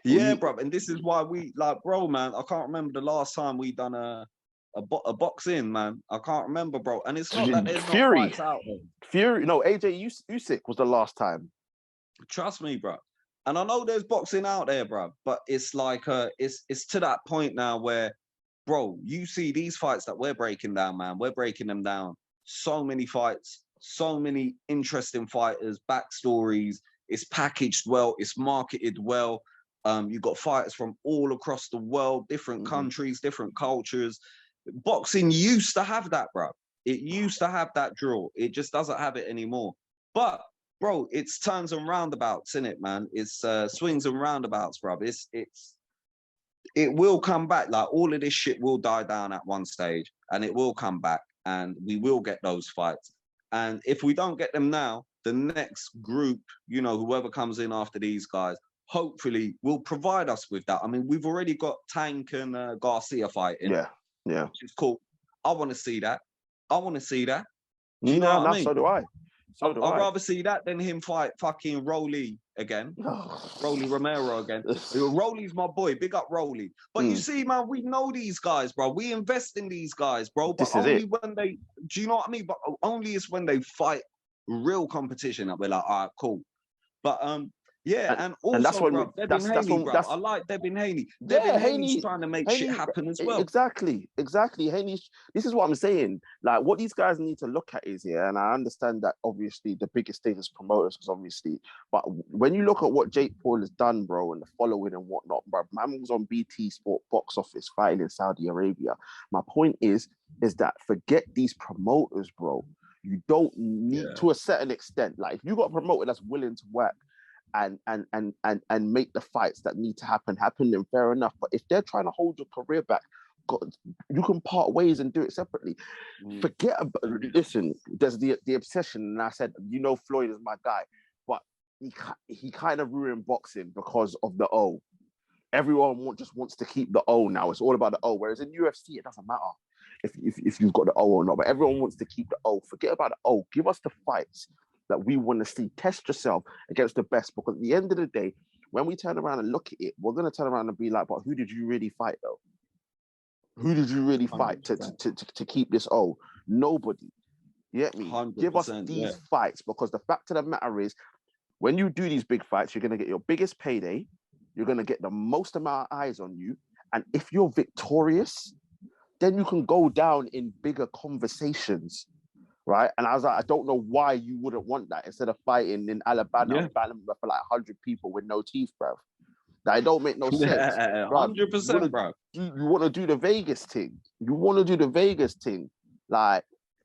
Yeah, bro. And this is why we bro, man. I can't remember the last time we done a boxing, man. I can't remember, bro. And it's not that there's Fury. No fights out there. Fury, no, AJ Usyk was the last time. Trust me, bro. And I know there's boxing out there, bro. But it's like it's to that point now where, bro, you see these fights that we're breaking down, man. We're breaking them down. So many fights, so many interesting fighters, backstories. It's packaged well. It's marketed well. You've got fighters from all across the world, different countries, different cultures. Boxing used to have that, bro. It used to have that draw. It just doesn't have it anymore. But, bro, it's turns and roundabouts, innit, man? It's swings and roundabouts, bro. It will come back. Like, all of this shit will die down at one stage, and it will come back, and we will get those fights. And if we don't get them now, the next group, you know, whoever comes in after these guys, hopefully will provide us with that. I mean, we've already got Tank and Garcia fighting. Yeah. Which is cool. I want to see that. Do you know what I mean? So do I. I'd rather see that than him fight fucking Rolly again. Rolly Romero again. Rolly's my boy. Big up Rolly. But you see, man, we know these guys, bro. We invest in these guys, bro. But only when they, do you know what I mean? But only is when they fight real competition that we're like, all right, cool. But yeah, and also, and that's when bro, Devin Haney, bro. I like Devin Haney. Devin Haney's trying to make shit happen as well. Exactly. Haney, this is what I'm saying. Like, what these guys need to look at is, and I understand that obviously the biggest thing is promoters, because obviously, but when you look at what Jake Paul has done, bro, and the following and whatnot, bro, man was on BT Sport box office fighting in Saudi Arabia. My point is that forget these promoters, bro. You don't need, to a certain extent, like, if you got a promoter that's willing to work and make the fights that need to happen, then fair enough. But if they're trying to hold your career back, God, you can part ways and do it separately. Forget about, listen, there's the obsession, and I said, you know, Floyd is my guy, but he kind of ruined boxing because of the O. Everyone just wants to keep the O now. It's all about the O, whereas in UFC, it doesn't matter if you've got the O or not, but everyone wants to keep the O. Forget about the O. Give us the fights that we want to see. Test yourself against the best, because at the end of the day, when we turn around and look at it, we're going to turn around and be like, but who did you really fight, though? Who did you really fight to keep this O? Nobody. You get me? Give us these fights, because the fact of the matter is, when you do these big fights, you're going to get your biggest payday. You're going to get the most amount of eyes on you. And if you're victorious, then you can go down in bigger conversations. Right, and I was like, I don't know why you wouldn't want that instead of fighting in Alabama for like 100 people with no teeth, bro. That don't make no sense. 100%, bro. You want to do the Vegas thing. Like,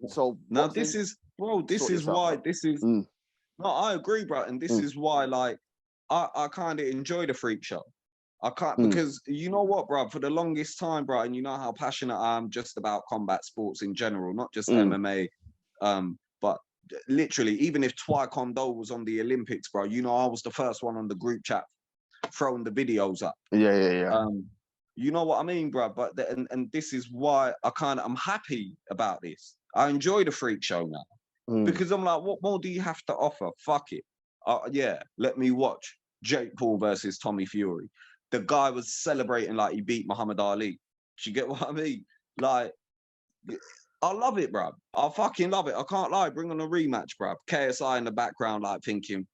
so now boxing, this is, bro. This is why. No, I agree, bro. And this is why, like, I kind of enjoy the freak show. I can't, because you know what, bro? For the longest time, bro, and you know how passionate I am just about combat sports in general, not just MMA, but literally, even if Taekwondo was on the Olympics, bro, you know, I was the first one on the group chat throwing the videos up. Yeah. You know what I mean, bro? But and this is why I'm happy about this. I enjoy the freak show now because I'm like, what more do you have to offer? Fuck it. Yeah, let me watch Jake Paul versus Tommy Fury. The guy was celebrating like he beat Muhammad Ali. Do you get what I mean? Like, I love it, bro. I fucking love it. I can't lie. Bring on a rematch, bro. KSI in the background, like thinking,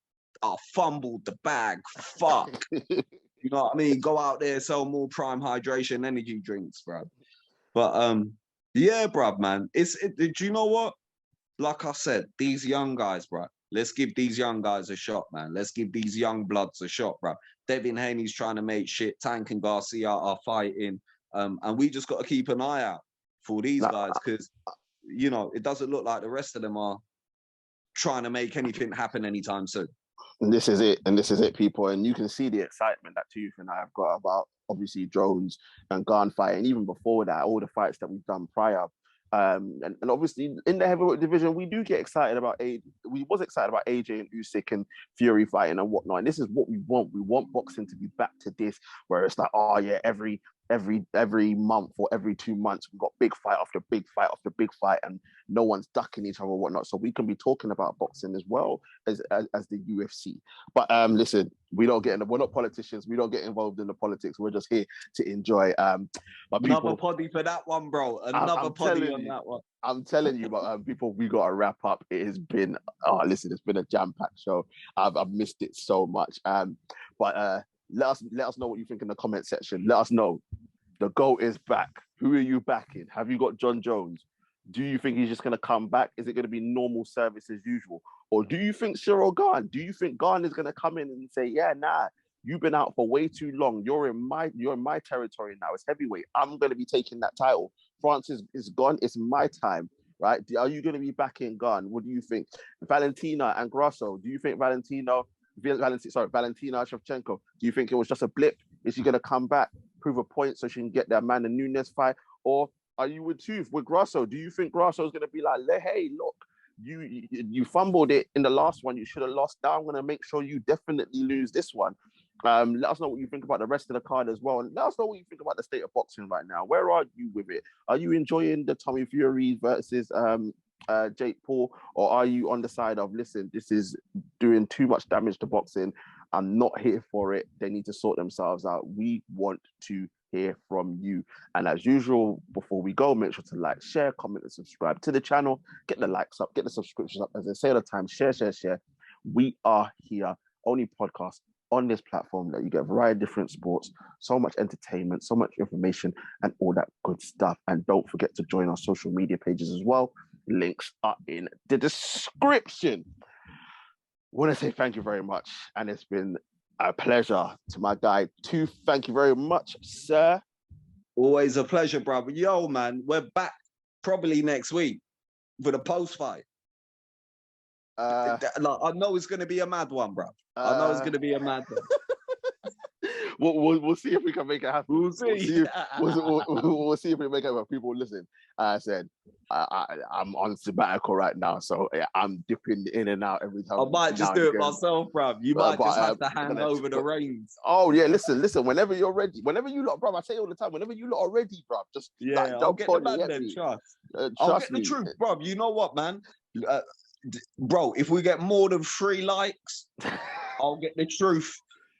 I fumbled the bag. Fuck. You know what I mean? Go out there, sell more prime hydration energy drinks, bro. But yeah, bro, man. Do you know what? Like I said, these young guys, bro. Let's give these young guys a shot, man. Let's give these young bloods a shot, bro. Devin Haney's trying to make shit. Tank and Garcia are fighting. And we just got to keep an eye out for these guys because, you know, it doesn't look like the rest of them are trying to make anything happen anytime soon. And this is it, people. And you can see the excitement that Tooth and I have got about, obviously, Jones and Gane fight. And even before that, all the fights that we've done prior. And obviously, in the heavyweight division, we do get excited about we was excited about AJ and Usyk and Fury fighting and whatnot. And this is what we want. We want boxing to be back to this, where it's like, oh yeah, every month or every 2 months, we've got big fight after big fight after big fight, and no one's ducking each other or whatnot. So we can be talking about boxing as well as the UFC. But listen, we're not politicians. We don't get involved in the politics. We're just here to enjoy. But people, another poddy for that one, bro. Another poddy on that one. I'm telling you, but people, we got to wrap up. It has been, listen, it's been a jam-packed show. I've missed it so much. But let us know what you think in the comment section. Let us know. The GOAT is back. Who are you backing? Have you got John Jones? Do you think he's just going to come back? Is it going to be normal service as usual? Or do you think Cyril Gane? Do you think Gane is going to come in and say, yeah, nah, you've been out for way too long. You're in my territory now. It's heavyweight. I'm going to be taking that title. France is gone. It's my time, right? Are you going to be backing Gane? What do you think? Valentina and Grasso. Do you think Valentina Shevchenko? Do you think it was just a blip? Is she going to come back, prove a point so she can get that Amanda Nunes fight? Or are you with Grasso? Do you think Grasso is going to be like, hey, look, you fumbled it in the last one. You should have lost. Now I'm going to make sure you definitely lose this one. Let us know what you think about the rest of the card as well. And let us know what you think about the state of boxing right now. Where are you with it? Are you enjoying the Tommy Fury versus Jake Paul? Or are you on the side of, listen, this is doing too much damage to boxing. I'm not here for it. They need to sort themselves out. We want to hear from you. And as usual, before we go, make sure to like, share, comment, and subscribe to the channel. Get the likes up, get the subscriptions up. As I say all the time, share. We are here, only podcast on this platform that you get a variety of different sports, so much entertainment, so much information, and all that good stuff. And don't forget to join our social media pages as well. Links are in the description. I want to say thank you very much. And it's been a pleasure to my guy, Tooth. Thank you very much, sir. Always a pleasure, brother. Yo, man, we're back probably next week for the post-fight. I know it's going to be a mad one, bro. I know it's going to be a mad one. We'll see if we can make it happen. We'll see if we make it happen. People, listen, I said, I'm on sabbatical right now, so I'm dipping in and out every time. I might just do it myself, bruv. You might just have to hand over the reins. Oh, yeah, listen, whenever you're ready, whenever you lot, bruv, I say all the time, whenever you lot are ready, bruv, just I'll get the man then, trust. I'll get the truth, bruv. You know what, man? Bro, if we get more than 3 likes, I'll get the truth.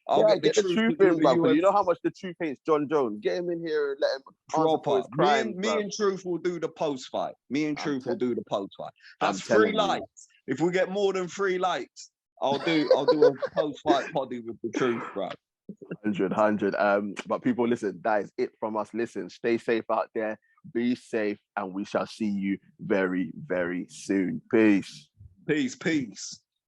I'll get the truth in, bro. You know how much the truth hates John Jones. Get him in here and let him proper. Me and Truth will do the post fight. Will do the post fight. That's 3 likes. If we get more than 3 likes, I'll do a post fight poddy with the Truth, bro. 100. But people, listen, that is it from us. Listen, stay safe out there. Be safe, and we shall see you very, very soon. Peace. Peace.